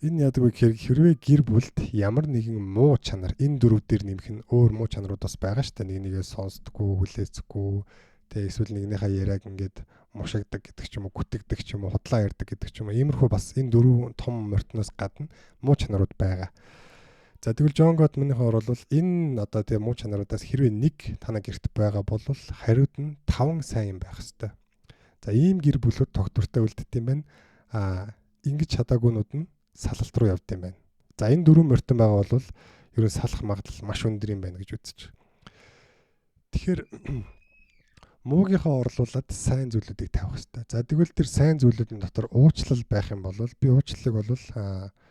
A: Энэ яадаг вэ гэхээр хэрвээ гэр бүлд ямар нэгэн муу чанар энэ дөрөв дээр нэмэх нь өөр муу чанарууд бас байгаа шүү дээ. Нэг нэгээ сонсдоггүй, хүлээцэхгүй, тэгээ эсвэл нэгнийхээ яриаг ингээд мушигдаг гэдэг ч юм уу, гүтгдэг ч юм уу, худлаа ярьдаг гэдэг ч юм уу. Иймэрхүү бас энэ дөрөв том мөртнөөс гадна муу чанарууд байгаа. За тэгвэл Джон Готманыхоор бол энэ одоо тэгээ муу чанаруудаас хэрвээ нэг танаа гэрт байгаа бол хариуд нь 5 сайн юм байх хэвээр. За ийм гэр бүлүүд тогтвортой үлддэг юм байна. Ингэж чадаагүйнүүд нь салалт руу явд юм байна. За энэ дөрвөн мөртөн байгаа бол ерөн салах магадлал маш өндөр юм байна гэж үзэж. Тэгэхээр муугийнхаа орлуулад сайн зүйлүүдийг тавих хэрэгтэй. За тэгвэл тэр сайн зүйлүүдийн дотор уучлал байх юм бол би уучлалыг бол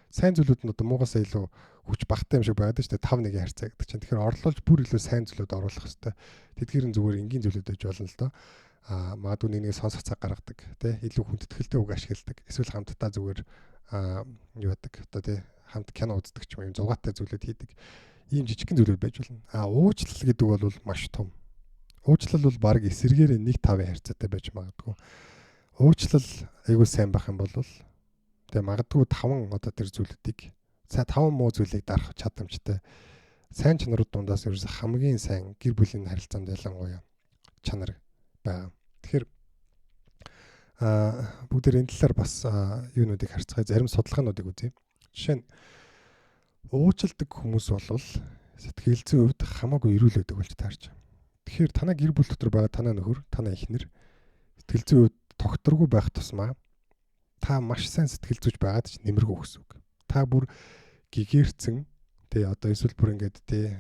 A: сайн зүйлүүд нь одоо муугасаа илүү хүч багтаа юм шиг байгаад шүү дээ. 5-1-ийн харьцаа гэдэг чинь. Тэгэхээр орлуулж бүр илүү сайн зүйлүүд оруулах хэрэгтэй. Тэдгээр нь зүгээр энгийн зүйлүүд байж болно л доо. Магадгүй нэг сонсох цаг гаргадаг, тий, илүү хүндэтгэлтэй үг ашигладаг. Эсвэл хамтдаа зүгээр юу яадаг одоо тий хамт кино үздэг ч юм уу зугаатай зүйлүүд хийдэг. Ийм жижигхэн зүйлүүд байж болно. Уучлал гэдэг бол маш том. Уучлал бол баг эсэргээр 1-5-ийн харьцаатай байж магадгүй. Уучлал айгүй сайн байх юм бол тэгээ магадгүй 5 одоо тэр зүйлүүдийг сайн 5 муу зүйлийг дарах чадамжтай сайн чанарууд дундаас ерөөс хамгийн сайн гэр бүлийн харилцаанд ялангуяа чанар байгаа. Тэгэхээр бүгд энэ талаар бас юунуудыг харцгаая, зарим судалгаануудыг үзье. Жишээ нь уучладаг хүмүүс бол сэтгэл зүйн хувьд хамаагүй эрүүл байдаг болж таарч байна. Тэгэхээр танаа гэр бүл дотор байгаа танаа нөхөр, танаа эхнэр сэтгэл зүйн хувьд тогтворгүй байх тусмаа та маш сайн сэтгэл зүйч байгаад ч нэмэргүй гэсэн үг. Та бүр гэгэрцэн тэгээ одоо эсвэл бүр ингээд тий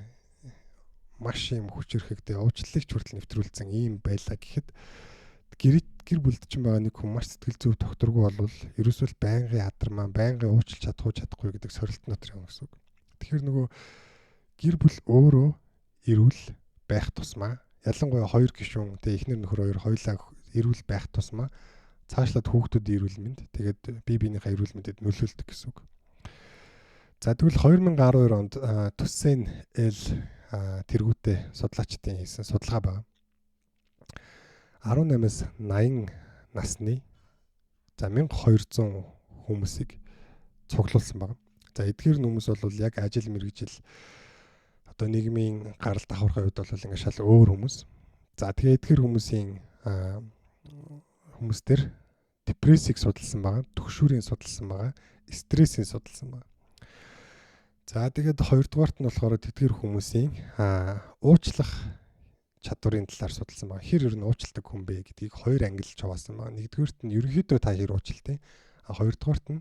A: маш юм хүчрэхэгтэй уучлалыг ч хүртэл нэвтрүүлсэн ийм байлаа гэхэд гэр бүлд ч байгаа нэг хүн маш сэтгэл зүйн тогтворгүй бол ерөөсөө байнгын ядармаа, байнгын уучлж чадахгүй гэдэг сорилт дотор явна гэсэн үг. Тэгэхээр нөгөө гэр бүл өөрөө эрүүл байх тусмаа ялангуяа хоёр гишүүн тэгээ эхнэр нөхөр хоёр хоёулаа эрүүл байх тусмаа цаашлаад хүүхдүүдийн эрүүл мэнд тэгээд бие биенийхээ эрүүл мэндэд нөлөөлдөг гэсэн үг. За тэгвэл 2012 онд Туссейн Л тэргүүтээ судлаачдын хийсэн судалгаа байна. 18-аас 80 насны за 1200 хүмүүсийг цуглуулсан байна. За эдгээр хүмүүс бол яг ажил мэргэжил одоо нийгмийн гарал давхархын хувьд бол ингээд шал өөр хүмүүс. За тэгээ эдгээр хүмүүсийн хүмүүс төр депрессийг судалсан байгаа, түгшүүрийн судалсан байгаа, стрессийн судалсан байгаа. За тэгээд хоёрдугаарт нь болохоор тэдгээр хүмүүсийн уучлах чадварын талаар судалсан байгаа. Хэр ер нь уучладаг хүн бэ гэдгийг хоёр ангилж хаваасан байгаа. Нэгдүгээрт нь ерөнхийдөө та хэр уучлалтай. Хоёрдугаарт нь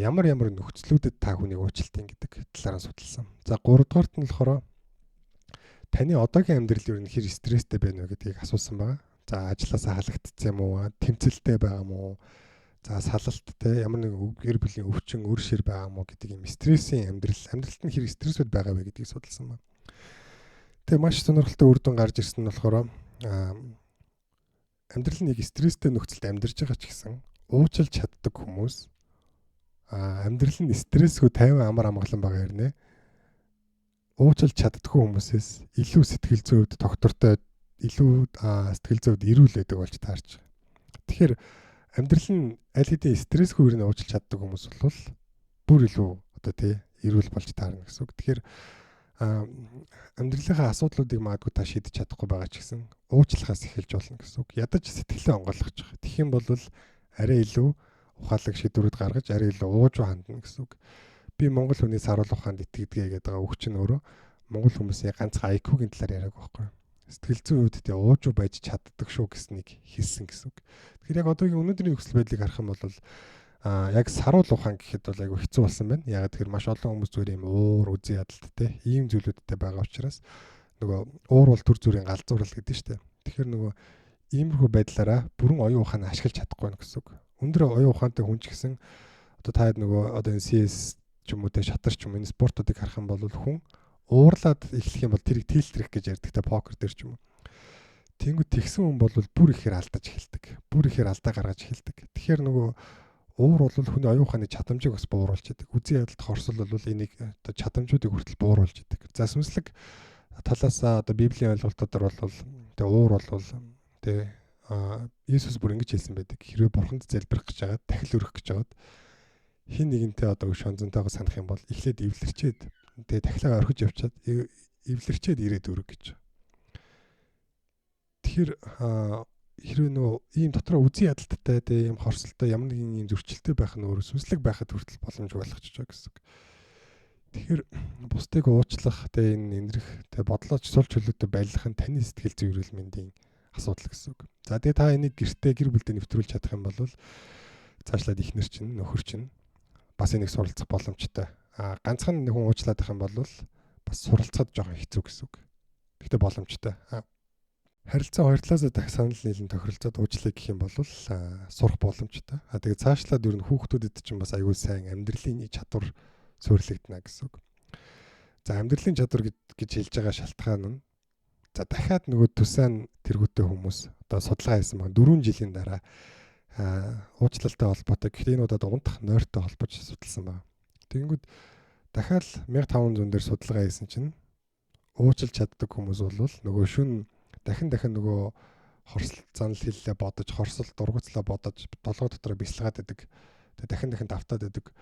A: ямар нөхцлүүдэд та хүнийг уучлалтай гэдэг талаар судалсан. За гуравдугаарт нь болохоор таны одоогийн амьдрал ер нь хэр стресстэй байна вэ гэдгийг асуусан байгаа. За ажилласаа халагдсан юм уу? Тэмцэлтэй байгаа юм уу? За салалттай ямар нэг гэр бүлийн өвчин өр шир байгаа юм уу гэдэг юм стрессийн амьдралд нь хэр стрессүүд байгаа вэ гэдгийг судалсан байна. Тэгээ маш сонирхолтой үр дүн гарч ирсэн нь болохоор амьдрал нь нэг стресстэй нөхцөлд амьдарч байгаа ч гэсэн уучлж чаддаг хүмүүс амьдрал нь стрессгүй 50 амар амгалан байгаа хэрнээ уучлж чаддаггүй хүмүүсээс илүү сэтгэл зүйн хувьд тогтвортой илүү сэтгэл зүйд эрүүл байдаг болж таарч байгаа. Тэгэхээр амьдрал нь аль хэдийн стрессгүй хэрнээ уучлж чаддаг хүмүүс бол бүр илүү одоо тий эрүүл болж таарна гэсэн үг. Тэгэхээр амьдралынхаа асуудлуудыг магадгүй та шийдэж чадахгүй байгаа ч гэсэн уучлахаас эхэлж болно гэсэн үг. Ядаж сэтгэлээ онгойлгож байгаа. Тэгэх юм бол арай илүү ухаалаг шийдвэрүүд гаргаж арай илүү ууж хандна гэсэн үг. Би Монгол хүний саруулах ухаанд итгэдэг гэдэг байгаа үг чинь өөрөө Монгол хүмүүсийн ганцхан IQ-гийн талаар яриаг байхгүй. Сэтгэл зүйн үед тэ уужуу байж чаддаг шүү гэснийг хэлсэн гэсэн үг. Тэгэхээр яг одоогийн өнөөдрийн нөхцөл байдлыг харах юм бол яг саруул ухаан гэхэд бол айгүй хэцүү болсон байна. Яг тэгэхээр маш олон хүмүүс зүгээр юм уур үзий ядалттай ийм зүйлүүдтэй байгаа учраас нөгөө уур бол төр зүрийн галзуурал гэдэг нь шүү дээ. Тэгэхээр нөгөө иймэрхүү байдлаараа бүрэн оюун ухаанаа ашиглаж чадахгүй байна гэсэн үг. Өндөр оюун ухаантай хүн ч гэсэн одоо та хэд нөгөө одоо энэ CS ч юм уу те шатар ч юм энэ спортуудыг харах юм бол хүн уурлаад эхлэх юм бол тэрийг тэлтрэх гэж ярьдаг те покер дээр ч юм уу. Тэнгүүд тэгсэн хүн бол бүр ихээр алдаж эхэлдэг. Бүр ихээр алдаа гаргаж эхэлдэг. Тэгэхээр нөгөө уур бол хүний оюун ухааны чадамжийг бас бууруулж идэг. Үзий ядалт хорсол бол энийг одоо чадамжуудыг хүртэл бууруулж идэг. За сүнслэг талаасаа одоо Библийн ойлголтуудаар бол тэгээ уур бол тэгээ Иесус бүр ингэж хэлсэн байдаг. Хэрвээ бурханд залбирах гэж байгаад дахил өрөх гэж байгаад хин нэгэнтэй одоо шонзонтойгоо санах юм бол эхлээд эвлэрчээд тэгээ дахилаа орхиж явчаад эвлэрчээд ирээд өрөх гэж. Тэгэхээр хэрвээ нөгөө ийм дотроо үзий ядалттай тэгээ ийм хорсолтой ямар нэгэн ийм зөрчилтэй байх нь өөрөө сүнслэг байхад хүртэл боломжгүй болгочихж байгаа гэсэн үг. Тэгэхээр бусдыг уучлах тэгээ энэ энэрх тэгээ бодлооч сул чөлөөтэй байлгах нь таны сэтгэл зүйн эрүүл мэндийн асуудал гэсэн үг. За тэгээ та энийг гэр бүлдээ нэвтрүүлж чадах юм бол цаашлаад ихнэр чинь нөхөр чинь бас энийг суралцах боломжтой. Ганцхан нэг хүн уучлаад байх юм бол бас суралцахад жоохон хэцүү гэсэн үг. Гэхдээ боломжтой. Харилцаа хоёр талаас дахь санал нийлэн тохиролцоод уучлаа гэх юм бол сурах боломжтой. Тэгээд цаашлаад ер нь хүүхдүүдэд чинь бас аюул сайн амьдралын чадвар суйрлагдана гэсэн үг. За амьдралын чадвар гэж хэлж байгаа шалтгаан нь за дахиад нөгөө тусаан тэргүүтэй хүмүүс одоо судалгаа хийсэн байна. 4 жилийн дараа уучлалтай холбоотой гэхдээ энэ удаад унтах нойртой холбож судалсан байна. Тэгэнгүүт дахиад 1500 дээр судалгаа хийсэн чинь уучлж чаддаг хүмүүс бол нөгөө шүн дахин нөгөө хорсол занал хиллээ бодож, хорсол дургуцлаа бодож, толгой дотор бясалгаад байдаг. Тэгээ дахин давтаад байдаг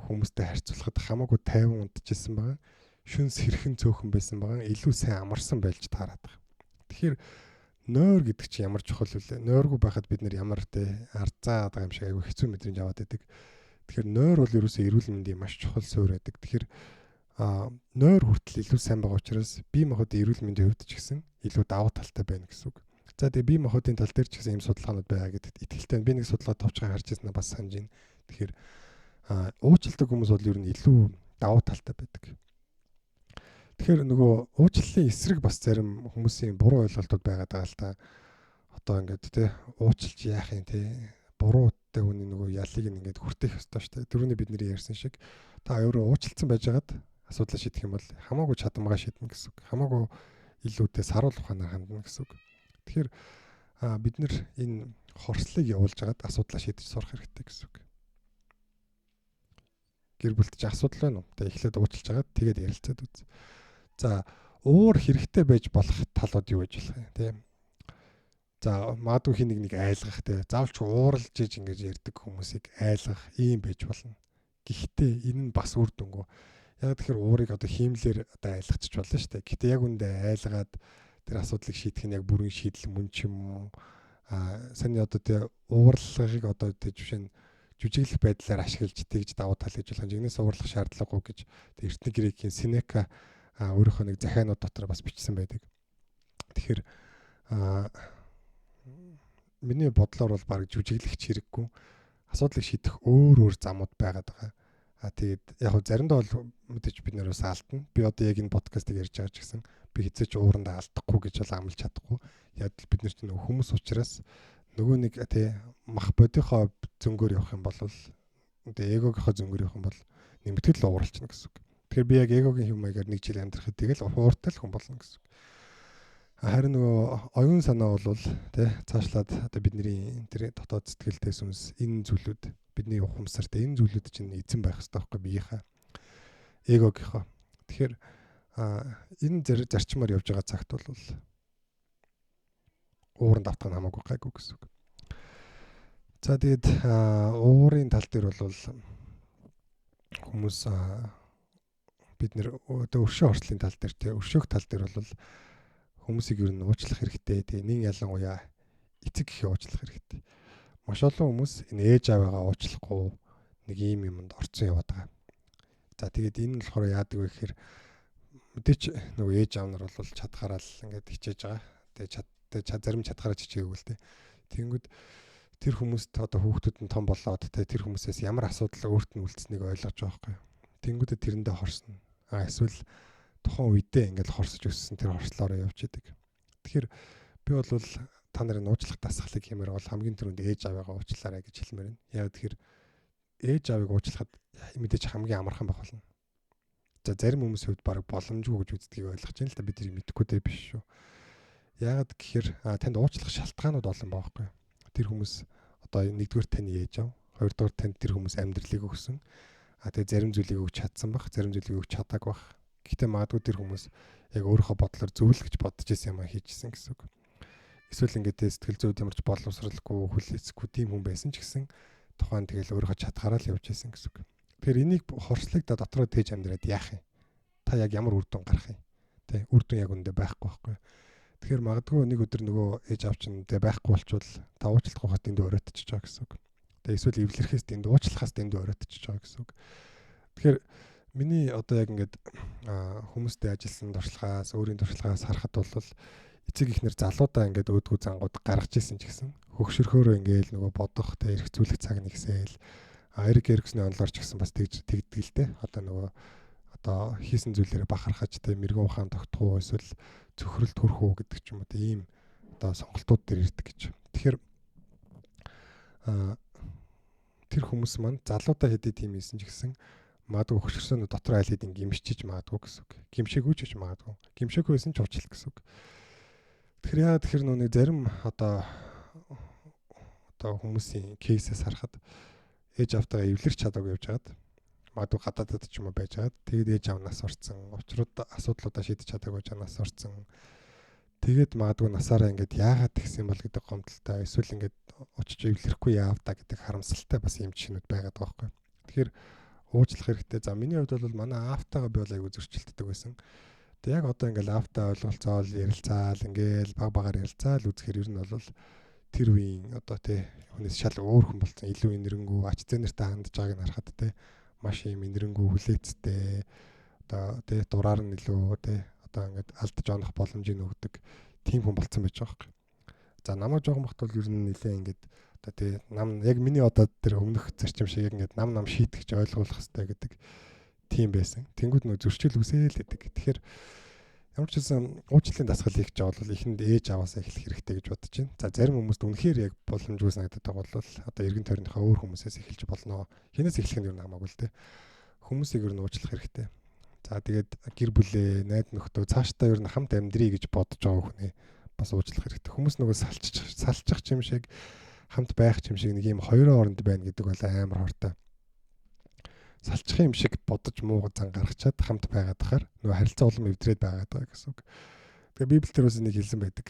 A: хүмүүстэй харьцуулахад хамаагүй 50 унтчихсан байгаа. Шүнс хэрхэн цөөхөн байсан байгаа. Илүү сайн амарсан байж таарат байгаа. Тэгэхээр нойр гэдэг чинь ямар чухал вэ? Нойргүй байхад бид нэр ямар те арзаад байгаа юм шиг айгүй хэцүү мэдрэмж аваад байдаг. Тэгэхээр нойр бол ерөөсөө эрүүл мэндийн маш чухал суурь байдаг. Тэгэхээр нойр хүртэл илүү сайн байгаа учраас бие махбодын эрүүл мэндийн хувьд ч гэсэн илүү давуу талтай байна гэсэн үг. За тэгээ бие махбодын тал дээр ч гэсэн ийм судалгаанууд байгаа гэдэгт итгэлтэй. Би нэг судалгаа товчхон харж ирсэн бас санаж байна. Тэгэхээр уучлалдаг хүмүүс бол ер нь илүү давуу талтай байдаг. Тэгэхээр нөгөө уучлалын эсрэг бас зарим хүмүүсийн буруу ойлголтууд байгаад байгаа л та. Одоо ингээд те уучлж яах юм те буруутай хүний нөгөө ялыг ингээд хүртэх ёстой шүү дээ. Түрүүний бидний ярьсан шиг та өөрөө уучлалцсан байжгаад асуудлаа шийдэх юм бол хамаагүй чадамгаа шийднэ гэсэн үг. Хамаагүй илүүтэй саруул ухаанаар хандна гэсэн үг. Тэгэхээр бид нэр энэ хорслыг явуулж хагаад асуудлаа шийдэж сурах хэрэгтэй гэсэн үг. Гэр бүлд ч асуудал байна уу? Тэ эхлээд уучлж хагаад тэгээд ярилцаад үз. За уур хэрэгтэй байж болох талууд юу гэж болох юм те. За магадгүй хин нэг айлгах те. Заавалч ууралж иж ингэж ярьдаг хүмүүсийг айлгах ийм байж болно. Гэхдээ энэ нь бас үр дүнгүй. Яг тэгэхээр уурыг одоо хиймлэр одоо айлгахчих болно шүү дээ. Гэхдээ яг үндэ айлгаад тэр асуудлыг шийдэх нь яг бүрэн шийдэл мөн ч юм уу. Саний одоо тэ уурлагыг одоо тэ жишээ нь жүжиглэх байдлаар ашиглаж тэгж давуу тал гэж болох. Жигнэс уурлах шаардлагагүй гэж тэ эртний грекийн Сенека өөрийнхөө нэг захианууд дотор бас бичсэн байдаг. Тэгэхээр миний бодлоор бол баг жүжиглэх хэрэггүй. Асуудлыг шийдэх өөр замууд байгаад байгаа. Тэгээд яг хөө заримдаа бол мэдээж бид нэрээс алдна. Би одоо яг энэ подкастыг ярьж байгаа ч гэсэн би хэзээ ч уурандаа алдахгүй гэж бол амлаж чадахгүй. Яг л бид нар ч нөгөө хүмүүс учраас нөгөө нэг тий мах бодийнхоо зөнгөөр явах юм бол тэгээ эгогийнхоо зөнгөөр явах юм бол нэмэгдэл л ууралчна гэсэн үг. Тэгэхээр би яг эгогийн хэв маягаар нэг жил амьдрахад тэгэл ууртай л хүн болно гэсэн үг. Харин нөгөө оюун санаа бол тий цаашлаад одоо бидний тэр дотоод сэтгэлтэй сүнс энэ зүйлүүд бидний ухамсартай энэ зүйлүүд чинь эзэн байх хэрэгтэй байхгүй биеийнхаа эгогийнхоо. Тэгэхээр энэ зарчмаар явж байгаа цагт бол ууранд автах нь хамаагүй гайгүй гэсэн үг. За тэгээд уурын тал дээр бол хүмүүс бид нэр одоо өршөө орслын тал дээр тий өршөөх тал дээр бол хүмүүсийг ер нь уучлах хэрэгтэй тий нэг ялангуяа эцэг гэхээ уучлах хэрэгтэй. Маш олон хүмүүс энэ ээж аваагаа уучлахгүй нэг ийм юмд орцсон яваад байгаа. За тэгээд энэ нь болохоор яадаг вэ гэхээр мэдээч нөгөө ээж аав нар бол чадхаараа л ингээд хичээж байгаа. Тэгээ зарим чадхаараа хичээгээгүй л дээ. Тэнгүүд тэр хүмүүст одоо хүүхдүүд нь том болоод тэр хүмүүсээс ямар асуудал өөрт нь үлдсэнийг ойлгож байгаа байхгүй. Тэнгүүдэд тэрэндээ хорсно. Эсвэл тухайн үедээ ингээд хорсож өссөн тэр хорслоороо явж идэг. Тэгэхээр би бол та нарын уучлах дасгалыг хэмээр бол хамгийн түрүүнд ээж аваагаа уучлаарай гэж хэлмээр байна. Яг тэгэхээр ээж аавыг уучлахад мэдээж хамгийн амархан байх болно. За зарим хүмүүсийн хувьд баг боломжгүй гэж үздгийг ойлгож байна л да, бид тэрийг мэдэхгүй дээ биш шүү. Яагаад гэхээр танд уучлах шалтгаанууд олон байгаа байхгүй. Тэр хүмүүс одоо нэгдүгээр таны ээж аав, хоёрдугаар танд тэр хүмүүс амьдралыг өгсөн. Тэгээ зарим зүйлийг өгч чадсан баг, зарим зүйлийг өгч чадаагүй баг. Гэхдээ магадгүй тэр хүмүүс яг өөрийнхөө бодлоор зөв л гэж бодож исэн юм а хийжсэн гэсэн үг. Эсвэл ингээд сэтгэл зүйд ямарч боловсралгүй хүлээцгүй тийм хүн байсан ч гэсэн тухайн тэгэл өөрийнхөө чадхаараа л явж исэн гэсэн үг. Тэгэхээр энийг хорслог да дотроо тээж амьдраад яах юм? Та яг ямар үр дүн гарах юм? Тэ үр дүн яг үндэ байхгүй байхгүй. Тэгэхээр магадгүй нэг өдөр нөгөө ээж аав чинь тэ байхгүй болчвол та уучлах хахад энд оройтчихж байгаа гэсэн үг. Тэ эсвэл эвлэрхээс энд уучлахаас энд оройтчихж байгаа гэсэн үг. Тэгэхээр миний одоо яг ингээд хүмүүстэй ажилласан туршлагаас өөрийн туршлагаас харахад бол эцэг ихнэр залуудаа ингээд өөдгөө зангууд гаргаж ирсэн ч гэсэн хөгшөрхөөрөө ингээд нөгөө бодох тэ эргцүүлэх цаг нэгсээл Эрик Эриксны онлоор ч гэсэн бас тэгдэг л дээ. Одоо хийсэн зүйлээрээ бахархаж тэ мэрэгэн ухаан тогтох уу эсвэл цөхрөлт хүрэх үү гэдэг ч юм уу ийм одоо сонголтууд дээр ирдэг гэж. Тэгэхээр тэр хүмүүс маань залуудаа хэдий тийм ийсэн ч гэсэн магадгүй хөгшөрсөн дотор айл хэдийн гимшиж магадгүй гэсэн үг. Гимшээгүй ч гэж магадгүй. Гимшээгүй байсан ч уучлах гэсэн үг. Тэгэхээр яа тэгэхээр нүг зарим одоо хүмүүсийн кейсээс харахад ээж автаа эвлэрч чадаагүй явж байгаад магадгүй гадаадд ч юм уу байж байгаад тэгээд ээж авнаас орцсон асуудлуудаа шийдэж чадаагүй жанаас орцсон тэгээд магадгүй насаараа ингээд яагаад тэгсэн бол гэдэг гомдолтой эсвэл ингээд очиж эвлэрэхгүй яав та гэдэг харамсалтай бас юм жишээнүүд байгаад байгаа байхгүй. Тэгэхээр уучлах хэрэгтэй. За миний хувьд бол манай аавтайгаа би бол аягүй зөрчилддөг байсан. Тэгээд яг одоо ингээд аавтай ойлголцоол ярилцаал ингээд багаар ярилцаал үзэхээр ер нь бол тэр үеийн одоо тий хүнээс шал өөр хүн болсон илүү инэрэнгүү ач зээнэртэй хандж байгааг нь харахад тий маш юм инэрэнгүү хүлээцтэй одоо тий дураар нь илүү тий одоо ингээд алдаж онох боломжийг өгдөг тийм хүн болсон байж байгаа юм. За намайг жоохон бахт бол ер нь нэлээ ингээд одоо тий нам яг миний одоо тэр өмнөх зарчим шиг ингээд нам шийтгэж ойлгуулах хэрэгтэй гэдэг тийм байсан. Тэнгүүд нөө зөрчил үсээл гэдэг. Тэгэхээр ямар ч гэсэн уучлалын дасгал хийх гэж бол ихэнд ээж аваасаа эхлэх хэрэгтэй гэж бодож байна. За зарим хүмүүст үнэхээр яг боломжгүй санагдаад байгаа бол одоо эргэн тойрныхаа өөр хүмүүсээс эхэлж болно. Хинээс эхлэх нь юу хамаагүй л дээ. Хүмүүсийг ер нь уучлах хэрэгтэй. За тэгээд гэр бүлээ, найз нөхдөө цаашдаа ер нь хамт амьдрий гэж бодож байгаа хүнээ бас уучлах хэрэгтэй. Хүмүүс нөгөө салчих юм шиг хамт байх юм шиг нэг юм хоёрын оронд байна гэдэг бол амар хортой. Салчих юм шиг бодож муугад зан гаргачаад хамт байгаад тахаар нөгөө харилцаа улам эвдрээд байгаад байгаа гэсэн үг. Тэгээ Библиэл дээр бас нэг хэлсэн байдаг.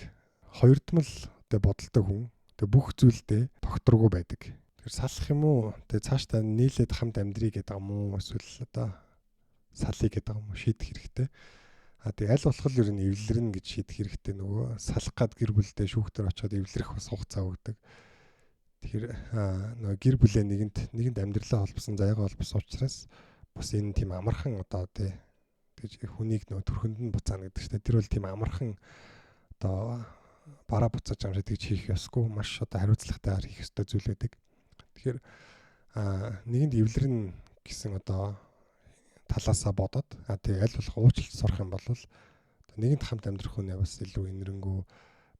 A: Хоёрдмал тэ бодолтой хүн тэ бүх зүйлдээ тогтворгүй байдаг. Тэр салах юм уу? Тэ цаашдаа нийлээд хамт амьдрий гэдэг юм уу? Эсвэл одоо салъя гэдэг юм уу? Шийдэх хэрэгтэй. Тэгээ аль болох л ер нь эвлэрнэ гэж шийдэх хэрэгтэй. Нөгөө салах гад гэр бүлдээ шүүхтэр очиод эвлэрэх бас хугацаа өгдөг. Тэгэхээр нөгөө гэр бүлээ нэгэнд амьдралаа холбосон заяагаа холбосон учраас бас энэ тийм амархан одоо тэгж хүнийг нөгөө төрхөнд нь буцаана гэдэг чинь тэр бол тийм амархан одоо бараа буцааж юм шиг тэгж хийх ёсгүй маш одоо хариуцлагатайгаар хийх ёстой зүйл байдаг. Тэгэхээр нэгэнд эвлэрнэ гэсэн одоо талаасаа бодоод тэгээ аль болох уучлалт сурах юм бол нэгэнд хамт амьдрах хүнээ бас илүү инэрэнгүү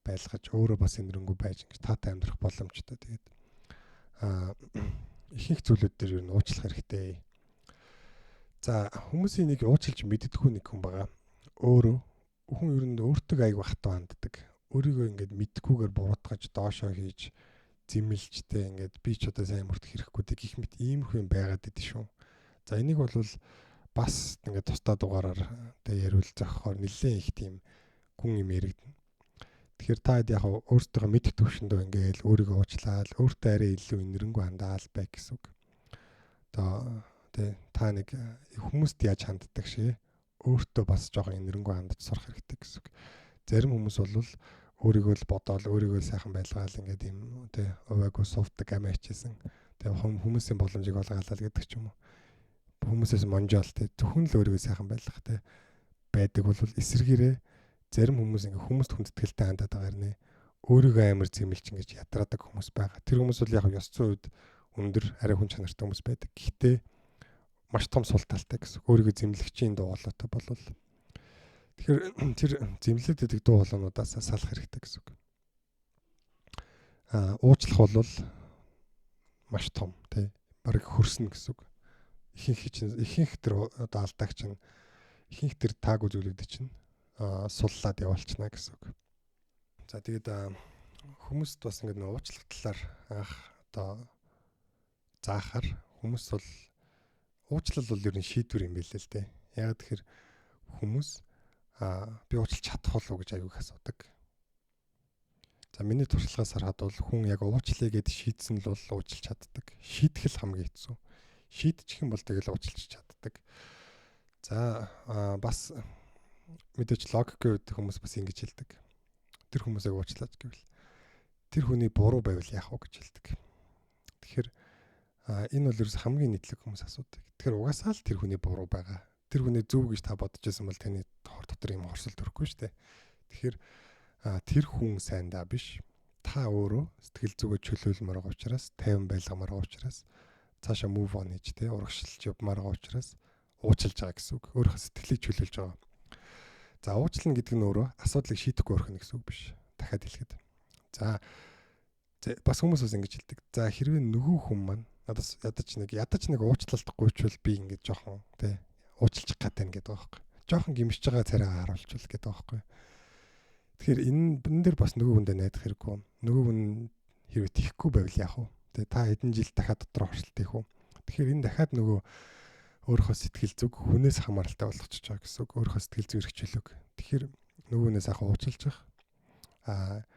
A: байлгаж өөрөө бас инэрэнгүү байж ингэж таатай амьдрах боломжтой. Тэгээд ихэнх зүйлүүд дээр юу уучлах хэрэгтэй. За хүмүүсийн нэг уучлж мэддэггүй нэг хүн байгаа. Хүн ер нь өөртөө аяг хатуу ханддаг. Өөрийгөө ингэж мэддэггүйгээр буруутгаж доошоо хийж зэмлжтэй ингэж би ч одоо сайн мөрдөх хэрэггүй гэх мэт иймэрхүү юм байгаад идэв шүү. За энийг бол бас ингэж тусдаа дугаараар яриул зохихоор нэлээд их тийм гүн юм яригдана. Тэгэхээр та яг өөртөө мэдэх төвшөндөө ингээл өөрийгөө уучлаад өөртөө арай илүү инэрэнгүү хандаал бай гэсэн үг. Одоо та нэг хүмүүст яаж ханддаг шиг өөртөө бас жоохон инэрэнгүү хандаж сурах хэрэгтэй гэсэн үг. Зарим хүмүүс бол өөрийгөө л бодоол өөрийгөө сайхан байлгаал ингээд юм уваагүй сувдаг амиа хичээсэн. Хүмүүсийн боломжийг олгаалаа гэдэг ч юм уу. Хүмүүсээс монжоол зөвхөн л өөрийгөө сайхан байлгах байдаг бол эсэргээрээ зарим хүмүүс ингээ хүмүүст хүндэтгэлтэй хандаад байгаа нэ. Өөрийгөө амар зэмлж ингэж ядраадаг хүмүүс байгаа. Тэр хүмүүс бол яг ёс зүйн үед өндөр арай хүн чанартай хүмүүс байдаг. Гэхдээ маш том сул талтай гэсэн. Өөрийгөө зэмлэгчийн дуу хоолойтой болвол тэгэхээр тэр зэмлээд байдаг дуу хоолойнуудаас салах хэрэгтэй гэсэн үг. Уучлах бол маш том тий бараг хөрснө гэсэн үг. Ихэнх тэр одоо алдаагч нь ихэнх тэр тааг үзүүлэгдэж чинь суллаад явуулчихна гэсэн үг. За тэгээд хүмүүст бас ингээд нэг уучлах талаар анх одоо заахаар хүмүүс бол уучлал бол ер нь шийдвэр юм билээ л дээ. Яг тэгэхээр хүмүүс би уучлах чадах болов уу гэж аягүй их асуудаг. За миний туршлагаас харахад бол хүн яг уучлая гэд шийдсэн л бол уучлах чаддаг. Шийдэх л хамгийн хэцүү. Шийдчих юм бол тэгэл уучлах чаддаг. За бас мэдээж логикийн үед хүмүүс бас ингэж хэлдэг. Тэр хүмүүсийг уучлаач гэвэл тэр хүний буруу байвал яах вэ гэж хэлдэг. Тэгэхээр энэ бол ерөөс хамгийн нийтлэг хүмүүс асуудаг. Тэгэхээр угаасаа л тэр хүний буруу байгаа. Тэр хүний зөв гэж та бодож байсан бол таны дотор юм хорсол төрөхгүй шүү дээ. Тэгэхээр тэр хүн сайн даа биш. Та өөрөө сэтгэл зүгөө чөлөөлмөр байгаа учраас, тайван байлгамаар байгаа учраас цаашаа move on хийж тэ урагшилж явмаар байгаа учраас уучлж байгаа гэсэн үг. Өөрийнхөө сэтгэлийг чөлөөлж байгаа. За уучлна гэдэг нь өөрөө асуудлыг шийдэхгүй орхино гэсэн үг биш. Дахиад хэлэхэд. За бас хүмүүс бас ингэж хэлдэг. За хэрвээ нөгөө хүн маань надаас ядаж нэг уучлалтгүй ч бол би ингэж жоохон тий уучлчих гад байна гэдэг байгаа байхгүй. Жоохон гимшиж байгаа царайгаа харуулчихвал гэдэг байгаа байхгүй. Тэгэхээр энэ дээр бас нөгөө хүндээ найдах хэрэггүй. Нөгөө хүн хэрвээ тийхгүй байвал яах вэ? Тэ та хэдэн жил дахиад дотроо хорсолт хийх үү? Тэгэхээр энэ дахиад нөгөө өөрийнхөө сэтгэл зүг хүнээс хамааралтай болгочихж байгаа гэсэн үг. Өөрийнхөө сэтгэл зүг эрхчлөг. Тэгэхээр нөгөөнөөс ахаа уучлж байгаа.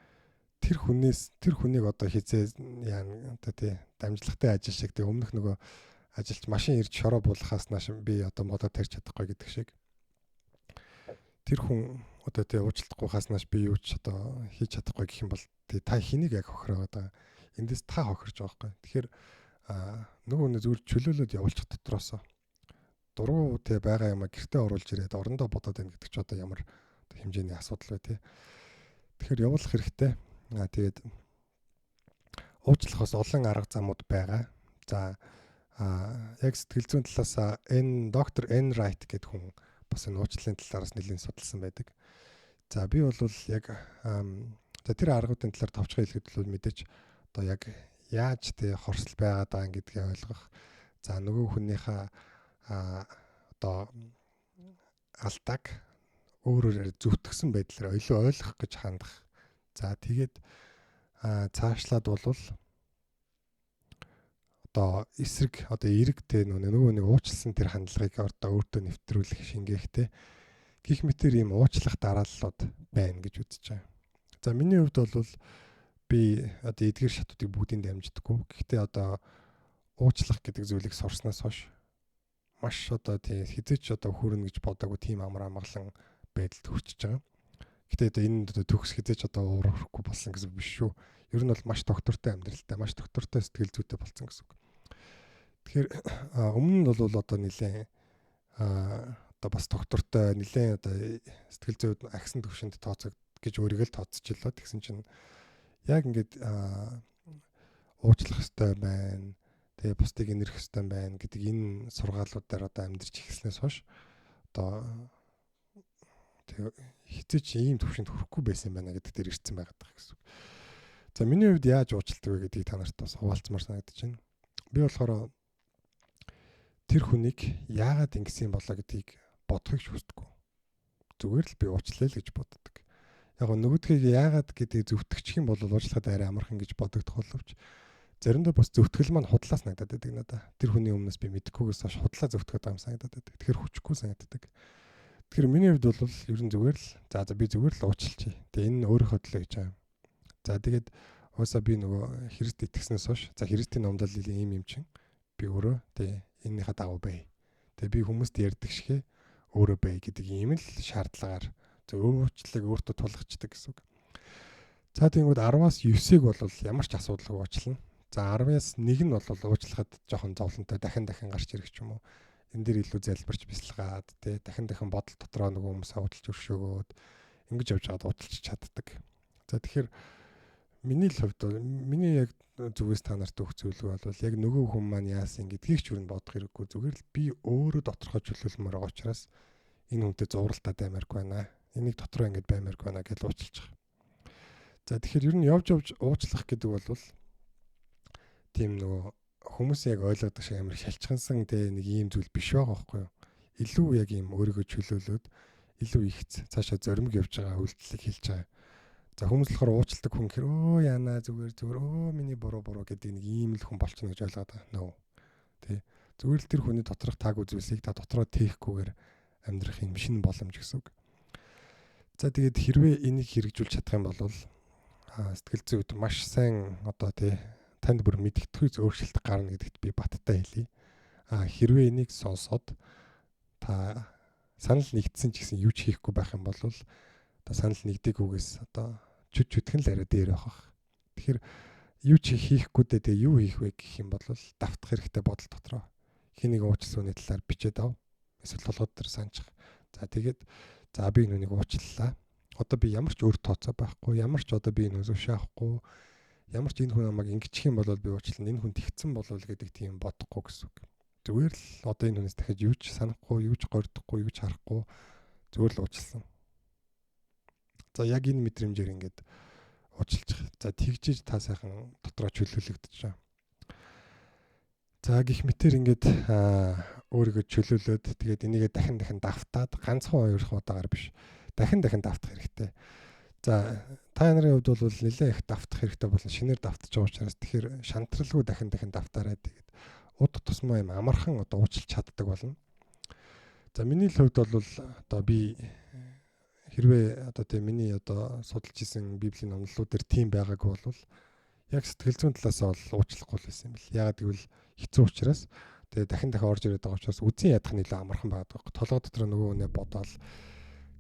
A: Тэр хүнийг одоо хизээ яа одоо тий дамжлагтай ажил шиг тий өмнөх нөгөө ажилч машин ирж шороо буулгахаас нааш би одоо модоо тарьж чадахгүй гэдэг шиг. Тэр хүн одоо тий уучлахгүй нааш би юу ч одоо хийж чадахгүй гэх юм бол тий та хэнийг яг хохироод байгаа. Эндээс та хохирж байгаа байхгүй. Тэгэхээр нөгөө нэг зүгээр чөлөөлөд явуулчих дотроосоо дургу тий байгаа юм а гэртээ оруулж ирээд орондоо бодоод байна гэдэг чи одоо ямар хэмжээний асуудал вэ тий. Тэгэхээр явуулах хэрэгтэй. Тэгээд уучлах бас олон арга замууд байгаа. За яг сэтгэл зүйн талаас доктор Н Райт гэдэг хүн бас энэ уучлалын талаараас нэлээд судалсан байдаг. За би бол яг за тэр аргуудын талаар товчхон хэлэхэд бол мэдээж одоо яг яаж тий хорсол байгаад байгаа гэдгийг ойлгох. За нөгөө хүнийхээ одоо алдааг өөрөөр зүтгэсэн байдлаар ойлгох гэж хандах. За тэгээд цаашлаад бол одоо эсрэг одоо эрэгтэй нөгөө нэг уучлсан тэр хандлагыг одоо өөртөө нэвтрүүлэх шингээхтэй гих мэтэр ийм уучлах дарааллууд байна гэж үзэж байгаа. За миний хувьд бол би одоо эдгээр шатуудыг бүгдийг дамждаггүй. Гэхдээ одоо уучлах гэдэг зүйлийг сурснаас хойш маш одоо тий хизээч одоо хүрнэ гэж бодоагүй тийм амар амгалан байдалд хүрчихэж байгаа. Гэтэ одоо энэ төгс хизээч одоо уурахгүй болсон гэсэн биш шүү. Ер нь бол маш доктортой амьдралтай, маш доктортой сэтгэл зүйтэй болсон гэсэн үг. Тэгэхээр өмнө нь бол одоо нэлээд одоо бас доктортой нэлээд одоо сэтгэл зүйд агсан төвшөнд тооцог гэж өөрийгөө л тооцчихлоо. Тэгсэн чинь яг ингээд уучлах ёстой байна. Тэгээ бусдыг инэрх ёстой байна гэдэг энэ сургаалуудаар одоо амьдарч эхэлснээс хойш одоо тэгээ хизээч ийм төвшөнд хүрэхгүй байсан байна гэдэг дээр ирсэн байгаад байгаа гэсэн үг. За миний хувьд яаж уучлалт вэ гэдгийг та нарт бас хуваалцмаар санагдаж байна. Би болохоор тэр хүнийг яагаад ингэсэн болоо гэдгийг бодохыг хүсдэггүй. Зүгээр л би уучлаа л гэж боддог. Яг нөгөөдгийг яагаад гэдэг зөвтгчих юм бол уучлахад арай амархан гэж бодогдох боловч заримдаа бас зөвтгөл маань худлаас санагдаад байдаг надаа. Тэр хүний өмнөөс би мэдхгүйгээс хойш худлаа зөвтгөх юм санагдаад байдаг. Тэгэхээр хүчгүй санагддаг. Тэгэхээр миний хувьд бол ер нь зүгээр л за би зүгээр л уучлалчий. Тэгээ энэ өөрийнхөө төлөө гэж байгаа. За тэгээд уусаа би нөгөө Христ итгэснээс хойш за Христийн номдол ийм юм чинь би өөрөө тэгээ энэнийхээ дагуу бай. Тэгээ би хүмүүст ярьдаг шигэ өөрөө бай гэдэг ийм л шаардлагаар уучлалыг өөртөө тулгачдаг гэсэн үг. За тэгвэл 10-аас 9-ийг бол ямар ч асуудалгүй уучлана. За 10-аас 1 нь бол уучлахад жоохон зовлонтой дахин гарч ирэх ч юм уу. энэ дээр илүү залбирч бясалгаад тий дахин бодол дотроо нөгөө хүмүүс уудалж өршөөгөөд ингэж явж байгаад уудалж чаддаг. За тэгэхээр миний л хувьд миний яг зүгээс та нарт өгөх зөвлөгөө бол яг нөгөө хүн маань яасан гэдгийг ч юу бодох хэрэггүй. Зүгээр л би өөрөө доторхой чөлөөлмөр байгаа учраас энэ хүнтэй зуралтад баймааргүй байна. Энийг дотроо ингэж баймааргүй байна гэж уучлах. За тэгэхээр ер нь явж уучлах гэдэг бол тийм нөгөө хүмүүс яг ойлгодог шиг амар шалчгансан нэг ийм зүйл биш байгаа байхгүй юу? Илүү яг ийм өөрийгөө чөлөөлөөд илүү их цаашаа зоримог явж байгаа үйлдэлийг хийж байгаа. За хүмүүс болохоор уучладаг хүн гэхэр яана зүгээр миний буруу гэдэг нэг ийм л хүн болчихно гэж ойлгоод байгаа. No. Тэ. Зүгээр л тэр хүний доторх таагүй зүйлсийг та дотроо тийхгүйгээр амьдрах юм шинэ боломж гэсэн үг. За тэгээд хэрвээ энийг хэрэгжүүлж чадах юм бол сэтгэл зүйд маш сайн танд бүр мэдгэдэггүй өөрчлөлт гарна гэдэгт би баттай хэлье. Хэрвээ энийг сонсоод та санал нэгдсэн ч гэсэн юу ч хийхгүй байх юм бол та санал нэгдэггүйгээс чүтгэн л арай дээр байх. Тэгэхээр юу ч хийхгүй дээ юу хийх вэ гэх юм бол давтах хэрэгтэй бодол дотроо. Хэнийг уучлах үний талаар бичээд ав. Эсвэл толгойд дээр санчих. За тэгээд би нүнийг уучлалаа. Одоо би ямар ч өөр тооцоо байхгүй, ямар ч би энэ өсөш авахгүй, ямар ч энэ хүн намайг ингэчих юм бол би уучлална. Энэ хүн тэгсэн болов гэдэг тийм бодохгүй гэсэн үг. Зүгээр л энэ хүнээс дахиж юу ч санахгүй, юу ч гордохгүй, юу ч харахгүй зүгээр л уучлсан. За яг энэ мэдрэмжээр ингээд уучлчих. За тэгжиж та сайхан дотроо чөлөөлөгдөж байгаа. За гих мэтэр ингээд өөрийгөө чөлөөлөөд тэгээд энийгээ дахин давтаад ганцхан хоёр удаагаар биш дахин давтах хэрэгтэй. За та нарын хувьд бол нэлээд их давтах хэрэгтэй болно. Шинээр давтаж байгаа учраас тэгэхээр шантралгүй дахин давтаарай. Тэгээд удаа тусмаа юм амархан уучлж чаддаг болно. За миний л хувьд бол би хэрвээ миний судалж исэн библийн номлолууд дээр тийм байгаагүй бол яг сэтгэл зүйн талаас бол уучлахгүй л байсан юм бэл. Ягаад гэвэл хэцүү учраас тэгээд дахин орж ирээд байгаа учраас үзэн ядах нь илүү амархан байдаг. Толгой дотор нөгөө хүнээ бодоол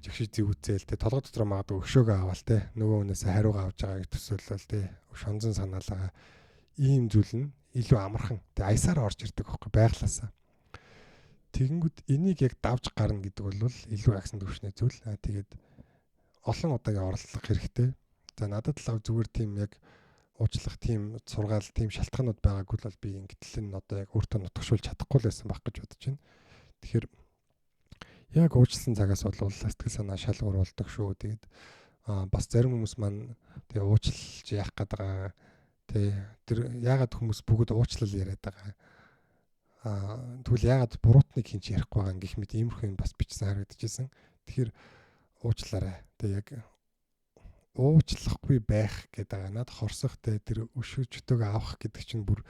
A: жигшиж зэвүүцээл толгой дотор магадгүй өшөөгөө аваал нөгөө хүнээс хариугаа авч байгааг төсөөлөл шонзон санаалаа ийм зүйл нь илүү амархан аясаар орж ирдэг байхгүй байглаасаа. Тэгэнгүүт энийг яг давж гарна гэдэг бол илүү агсан төвшний зүйл. Тэгээд олон удаагийн оролцох хэрэгтэй. За надад л зүгээр тийм яг уучлах тийм сургаал тийм шалтгаанууд байгаагүй л би ингэтэл нь яг өөртөө нутгшуулж чадахгүй л байсан байх гэж бодож байна. Тэгэхээр яг уучлсан цагаас бол сэтгэл санаа шалгуур болдог шүү. Тэгээд бас зарим хүмүүс маань уучлж яах гээд байгаа. Тэр яагаад хүмүүс бүгд уучлал яриад байгаа. Тэгвэл яагаад буруутныг хинч ярихгүй байгаа гэх мэт иймэрхүү юм бас бичсэн харагдчихсэн. Тэгэхээр уучлаарай. Яг уучлахгүй байх гэдэг надад хорсохтэй тэр өшөөжтөг авах гэдэг чинь бүр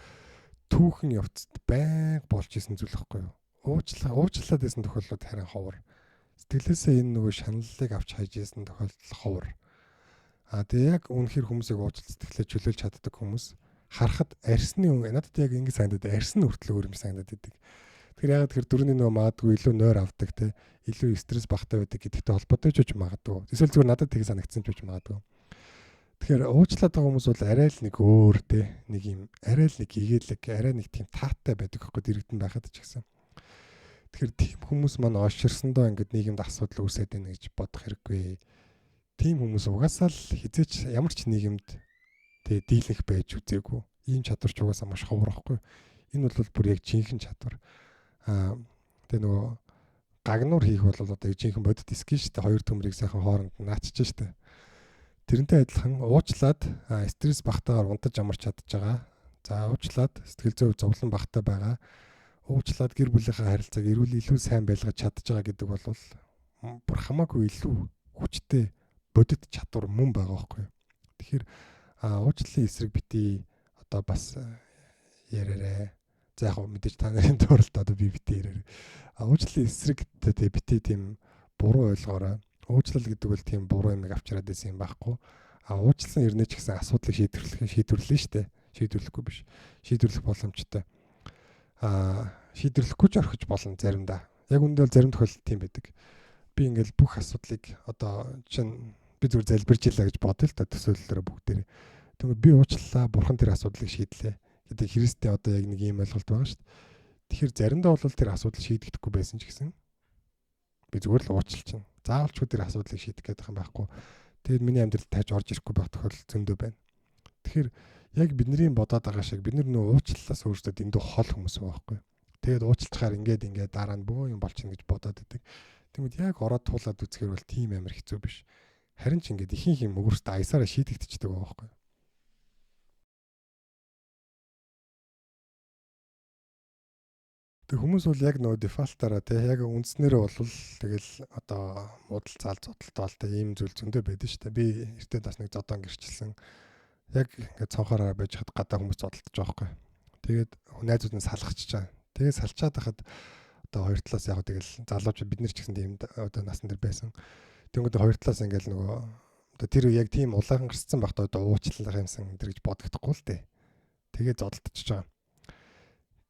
A: түүхэн явцад байг болж исэн зүйл байхгүй юу? Уучлаад байсан тохиолдолд харин ховор. Сэтгэлээсээ энэ нөгөө шаналлыг авч хайж исэн тохиолдол ховор. Тэгээ яг үнэхээр хүмүүсийг уучлалт сэтгэлээ чөлөөлж чаддаг хүмүүс харахад арьсны надад яг ингэ санагдаад арьсны хүртэл өөр юм санагдаад идэг. Тэгэхээр ягаад тэр дөрөвний нөгөө магадгүй илүү нойр авдаг илүү стресс багтаа байдаг гэдэгтэй холбоотой ч магадгүй. Эсвэл зүгээр надад тийг санагдсан ч магадгүй. Тэгэхээр уучлаад байгаа хүмүүс бол арай л нэг өөр нэг юм арай л нэг гэгээлэг арай нэг тийм таатай байдаг хөхгүй дэрэгдэн байхад ч гэсэн. Тэгэхээр тийм хүмүүс маань оширсондоо ингээд нийгэмд асуудал үүсээд байна гэж бодох хэрэггүй. Тийм хүмүүс угаасаа л хизээч ямар ч нийгэмд дийлэнх байж үзээгүй. Ийм чадвар ч угаасаа маш ховор байхгүй. Энэ бол бүр яг жинхэнэ чадвар. Нөгөө гагнуур хийх бол жинхэнэ бодит ски шүү дээ. Хоёр төмрийг сайхан хооронд наачиж шүү дээ. Тэрнтэй адилхан уучлаад стресс багтаагаар унтаж амарч чадж байгаа. За уучлаад сэтгэл зүйн зовлон багтаа байгаа. Уучлаад гэр бүлийнхээ харилцааг илүү сайн байлгаж чадж байгаа гэдэг бол бүр хамаагүй илүү хүчтэй бодит чадвар мөн байгаа байхгүй. Тэгэхээр уучлалын эсрэг бити бас яраарэ. За яг мэдээж та нарын дууралт би бити яраарэ. Уучлалын эсрэг бити тийм буруу ойлгоорой. Уучлал гэдэг бол тийм буруу юм авчираад байсан юм байхгүй. Уучлсан ирнэ ч гэсэн асуудлыг шийдвэрлэн штэ. Шийдвэрлэхгүй биш. Шийдвэрлэх боломжтой. Шийдвэрлэхгүй ч орхиж болно заримдаа. Яг үндэ бол зарим тохиолдолд тийм байдаг. Би ингээл бүх асуудлыг чинь би зүгээр залбирж илаа гэж бодъё л та төсөөллөөрөө бүгдээрээ. Тэгвэл би уучлалаа, бурхан тэр асуудлыг шийдлээ гэдэг Христийн яг нэг ийм ойлголт байгаа шүү дээ. Тэгэхээр заримдаа бол тэр асуудал шийдэгдэхгүй байсан ч гэсэн би зүгээр л уучлал чинь. Заавал ч тэр асуудлыг шийдэх гэдэг юм байхгүй. Тэгээд миний амьдралд тааж орж ирэхгүй байх тохиолдол зөндөө байна. Тэгэхээр яг бидний бодоод байгаа шиг бид нар нөө уучлалаас өөрсдөө дэндүү хол хүмүүс байгаа байхгүй. Тэгээд уучлахаар ингээд дараа нь бөө юм болчихно гэж бодоод идэг. Тэгмэд яг ороод туулаад үзэхээр бол тийм амар хэцүү биш. Харин ч ингээд ихэнх юм өөрсдөө аясаараа шийдэгдчихдэг байгаа байхгүй. Тэг хүмүүс бол яг нөгөө дефолтаараа тий яг үндснээрээ бол тэгэл одоо муудал цаал зодтолтой ийм зүйл зөндөө байдаг шүү дээ. Би эртээ бас нэг зодон гэрчилсэн. Яг ингээд цонхороо байж хад гадаа хүмүүс зодтолж байгаа байхгүй. Тэгээд найзууд нь салгачиж байгаа. Тэгээд салчаад хахад одоо хоёр талаас яг тэгэл залууч бид нар ч гэсэн тийм одоо насан дээр байсан. Тэнгүүд хоёр талаас ингээл нөгөө одоо тэр яг тийм улаахан гарцсан багтаа одоо уучлах юмсан энэ гэж бодогдохгүй л дээ. Тэгээд зодтолж байгаа.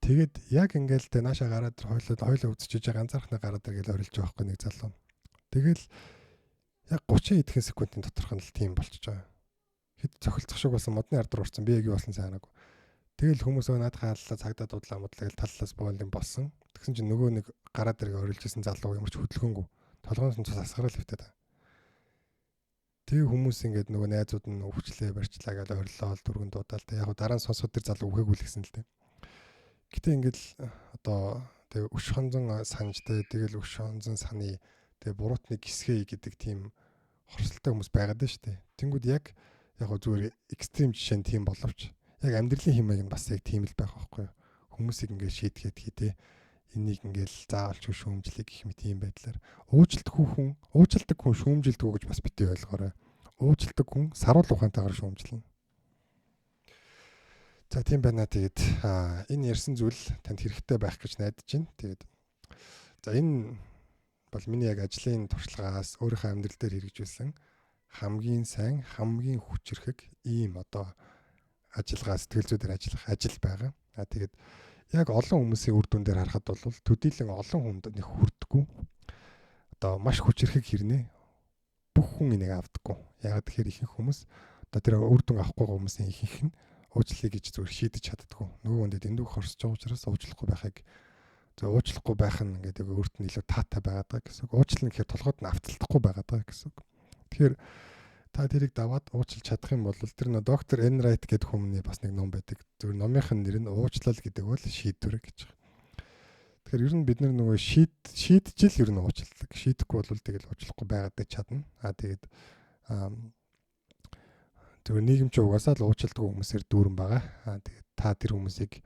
A: Тэгээд яг ингээл тэ наашаа гараад хойлоо үзчихэж байгаа ганцаархнаа гараад иргээл орилж байгаа байхгүй нэг залуу. Тэгэл яг 30 эдхэн секундын доторх нь л тийм болчихж байгаа. Хэд цохилцох шиг болсон модны ард руу орсон. Би яг юу болсон сайнаагүй. Тэгэл хүмүүс наад хааллаа цагдаа дудлаа модлаа гэл таллаас боолын болсон. Тэгсэн чинь нөгөө нэг гараад иргээ орилж исэн залуу ямар ч хөдөлгөөнгүй. Толгоноос нь цус асгарал хөвтөд. Тэгээ хүмүүс ингээд нөгөө найзууд нь өвчлээ барьчлаа гэж ориллоо дөргөн дуудаал. Тэг яг дараа нь сонсоход тэр залуу үгээгүй л гэсэн л дээ. Гэтэ ингээд одоо тэг өш хонзон санжтай тэгэл өш хонзон саны тэг буруутны гисгээ гэдэг тийм хорсолтой хүмүүс байгаад байна шүү дээ. Тэнгүүд яг зүгээр экстрим жишээ нь тийм боловч яг амьдралын хэмээг нь бас яг тийм л байх байхгүй юу. Хүмүүсийг ингээд шийдгээд хийдэ энийг ингээд заавалч шүүмжлэх гэх мэт тийм байдлаар уучлалдаг хүн шүүмжилдэг гэж бас битгий ойлгоорой. Уучлалдаг хүн саруул ухаантайгаар шүүмжлэнэ. За тийм байна. Тэгээд энэ ярьсан зүйл танд хэрэгтэй байх гэж найдаж байна. Тэгээд за энэ бол миний яг ажлын туршлагаас өөрийнхөө амьдрал дээр хэрэгжүүлсэн хамгийн сайн, хамгийн хүчрхэг ийм одоо ажиллагаа сэтгэл зүйдээр ажиллах ажил байгаа. Тэгээд яг олон хүмүүсийн үр дүн дээр харахад бол төдийлөн олон хүнд нэг хүрдэггүй. Одоо маш хүчрхэг хэрнээ бүх хүн энийг авдаггүй. Яг тэгэхээр ихэнх хүмүүс одоо тэр үр дүн авахгүй хүмүүсийн ихэнх нь уучлалыг гэж зүгээр шийдэж чаддаггүй. Нөгөө хүндэд эндүг хорсож байгаа учраас уучлахгүй байхыг уучлахгүй байх нь ингээд өөрт нь илүү таатай байгаад гэсэн үг. Уучлах гэхээр толгойд нь авталтахгүй байгаад гэсэн үг. Тэгэхээр та тэрийг даваад уучлах чадах юм бол тэр нөө доктор Энрайт гэдэг хүмүүний бас нэг ном байдаг. Зөвхөн номынх нь нэр нь уучлал гэдэг бол шийдвэр гэж. Тэгэхээр ер нь бид нар нөгөө шийдчихэл ер нь уучлалдаг. Шийдэхгүй бол тэгэл уучлахгүй байгаад чадна. Тэгээд зөвхөн нийгэм чи угаасаа л уучлалдаг хүмүүсээр дүүрэн байгаа. Тэгээд та тэр хүмүүсийг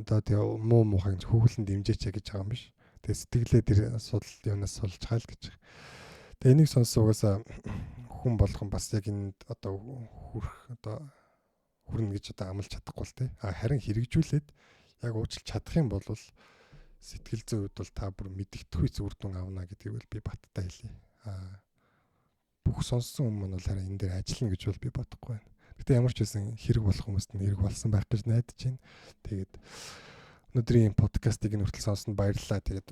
A: одоо тэг муу муухай хүүхэлэн дэмжээч гэж байгаа юм биш. Тэгээд сэтгэлээ тэр асуудал юунаас сулж хайл гэж. Тэгээд энийг сонссон угаасаа хүн болгон бас яг энэ одоо хүрнэ гэж одоо амлаж чадахгүй л те. Харин хэрэгжүүлээд яг уучлах чадах юм бол сэтгэл зүйн хувьд бол та бүр мэддэхгүй үр дүн авна гэдгийг бол би баттай хэлье. Бүх сонссон хүмүүс бол харин энэ дээр ажиллана гэж бол би бодохгүй байна. Гэтэ ямар ч байсан хэрэг болох хүмүүст нь хэрэг болсон байх гэж найдаж байна. Тэгээд өнөөдрийн подкастыг нь хүртэл сонссонд баярлалаа. Тэгээд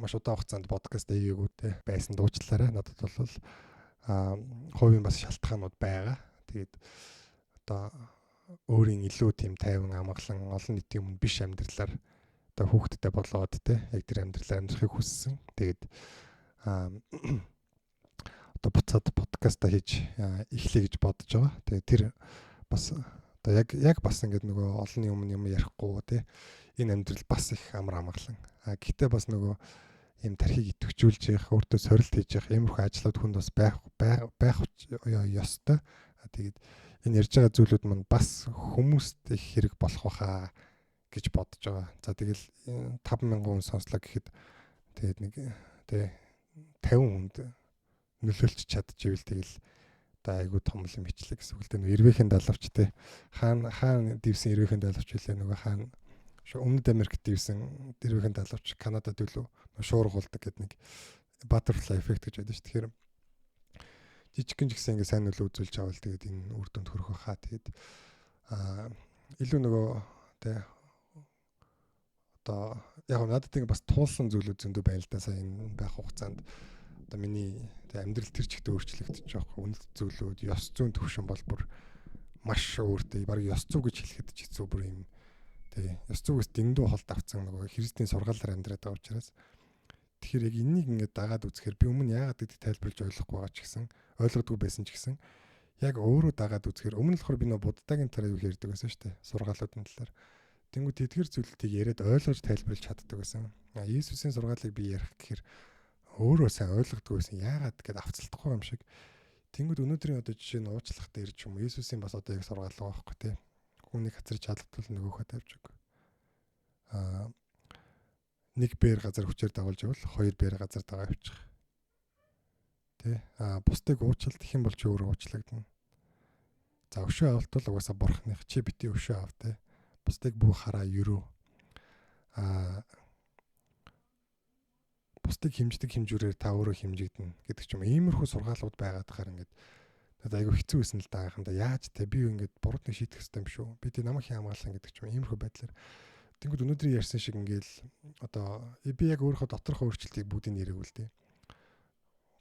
A: маш удаан хугацаанд подкаст хийгээгүй те байсан дуучлаарай. Надад бол хувийн бас шалтгаанууд байгаа. Тэгээд одоо өөрийн илүү тийм тайван амгалан олон нийтийн өмнө биш амьдралаар одоо хүүхдтэй болоод те яг тэр амьдралаар амьдрахыг хүссэн. Тэгээд одоо буцаад подкаста хийж эхлэе гэж бодож байгаа. Тэгээ тэр бас одоо яг бас ингээд нөгөө олонний өмнө юм ярихгүй тий энэ амьдрал бас их амар амгалан. Гэхдээ бас нөгөө ийм тархийг идэвхжүүлж явах, өөртөө сорилт хийж явах иймэрхүү ажлууд хүнд бас байх ёстой. Тэгээд энэ ярьж байгаа зүйлүүд мань бас хүмүүст их хэрэг болох байхаа гэж бодож байгаа. За тэгэл 5,000 хүн сонслоо гэхэд тэгээд нэг тий 50 хүнд нөлөөлч чадчихвэл тэгэл одоо айгуу том юм бичлэг гэсэн үг л дээ. Эрвэхийн далавч те хаана дивсэн эрвэхийн далавч үлээ нөгөө хаана Өмнөд Америкт дивсэн эрвэхийн далавч Канадад үлээ шуургуулдаг гэдэг нэг butterfly effect гэж байдаг шүү. Тэгэхээр жижигхэн ч гэсэн ингээ сайн нөлөө үзүүлж авал тэгээд энэ үр дүнд хүрэх байхаа. Тэгээд илүү нөгөө те одоо яг надад тийм бас туулсан зүйлүүд зөндөө байна л да. Сая энэ байх хугацаанд одоо миний амьдрал тэр чигтээ өөрчлөгдөж байгаа үнэт зүйлүүд ёс зүйн төвшин бол бүр маш өөртөө баг ёс зүй гэж хэлэхэд ч хэцүү бүр юм Тэ ёс зүгээс дэндүү холд авцсан нөгөө Христийн сургаалаар амьдраад байгаа учраас тэгэхээр яг энийг ингээд дагаад үзэхээр би өмнө яагаад гэдгийг тайлбарлаж ойлгохгүй байгаа ч гэсэн ойлгодгүй байсан ч гэсэн яг өөрөө дагаад үзэхээр өмнө нь болохоор би нөгөө буддагийн талаар юу ярьдаг байсан шүү дээ. Сургаалуудын талаар. Тэнгүүд эдгэр зүйлүүдийг яриад ойлгож тайлбарлаж чаддаг байсан. Иесусийн сургаалыг би ярих гэхээр өөрөө сайн ойлгодгүй байсан. Яагаад гэдээ авцалтахгүй юм шиг. Тэнгүүд өнөөдрийн одоо жишээ нь уучлахтай ирж юм. Иесусийн бас одоо яг сургаал байгаа байхгүй тий. Хүнийг хацарч чадвал нөгөөхөө тавьж өг. Нэг бээр газар хүчээр дагуулж явал хоёр бээр газар дагаа явчих. Тэ бусдыг уучлалт их юм бол чи өөрөө уучлагдана. За өшөө авалт бол угаасаа бурхных чи бити өшөө ав тэ. Бусдыг бүх хараа ерөө. Бусдыг хэмждэг хэмжүүрээр та өөрөө хэмжигдэнэ гэдэг ч юм. Иймэрхүү сургаалууд байгаад хахаар ингээд надад айгүй хэцүү байсан л даа гайхамдаа. Яаж тэ би ингээд буруудыг шийдэх хэрэгтэй юм шүү. Би тэ намайг хамгаалсан гэдэг ч юм. Иймэрхүү байдлаар тэнгууд өнөөдрийн ярьсан шиг ингээл одоо би яг өөрийнхөө доторх өөрчлөлтийг бүгдийг нэрэгүүл дээ.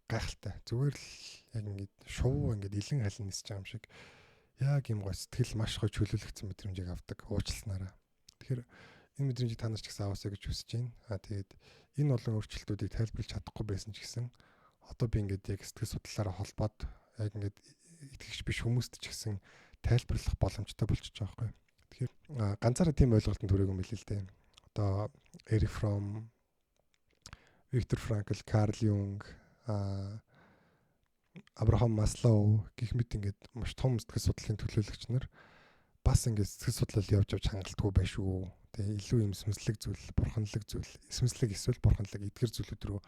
A: Гайхалтай. Зүгээр л яг ингээд шувуу ингээд илэн халин нисэж байгаа юм шиг яг юм гоо сэтгэл маш гоо чөлөөлөгдсөн мэдрэмжийг авдаг уучлснараа. Тэгэхээр энэ мэдрэмжийг та нар ч гэсэн аваасаа гэж хүсэж байна. Тэгээд энэ олон өөрчлөлтүүдийг тайлбарлаж чадахгүй байсан ч гэсэн одоо би ингээд яг сэтгэл судлалаараа холбоод яг ингээд итгэгч биш хүмүүст ч гэсэн тайлбарлах боломжтой болчихж байгаа байхгүй. Тэгэхээр ганцаараа тийм ойлголтод хүрээгүй мэлээ л дээ. Одоо Эрик Фром, Виктор Франкл, Карл Юнг, Абрахам Маслоу гэх мэт ингээд маш том сэтгэл судлалын төлөөлөгч нар бас ингээд сэтгэл судлал явж хангалтгүй байшгүй. Тэгээ илүү юм сүнслэг зүйл, бурханлаг зүйл, сүнслэг эсвэл бурханлаг эдгэр зүйлүүд рүү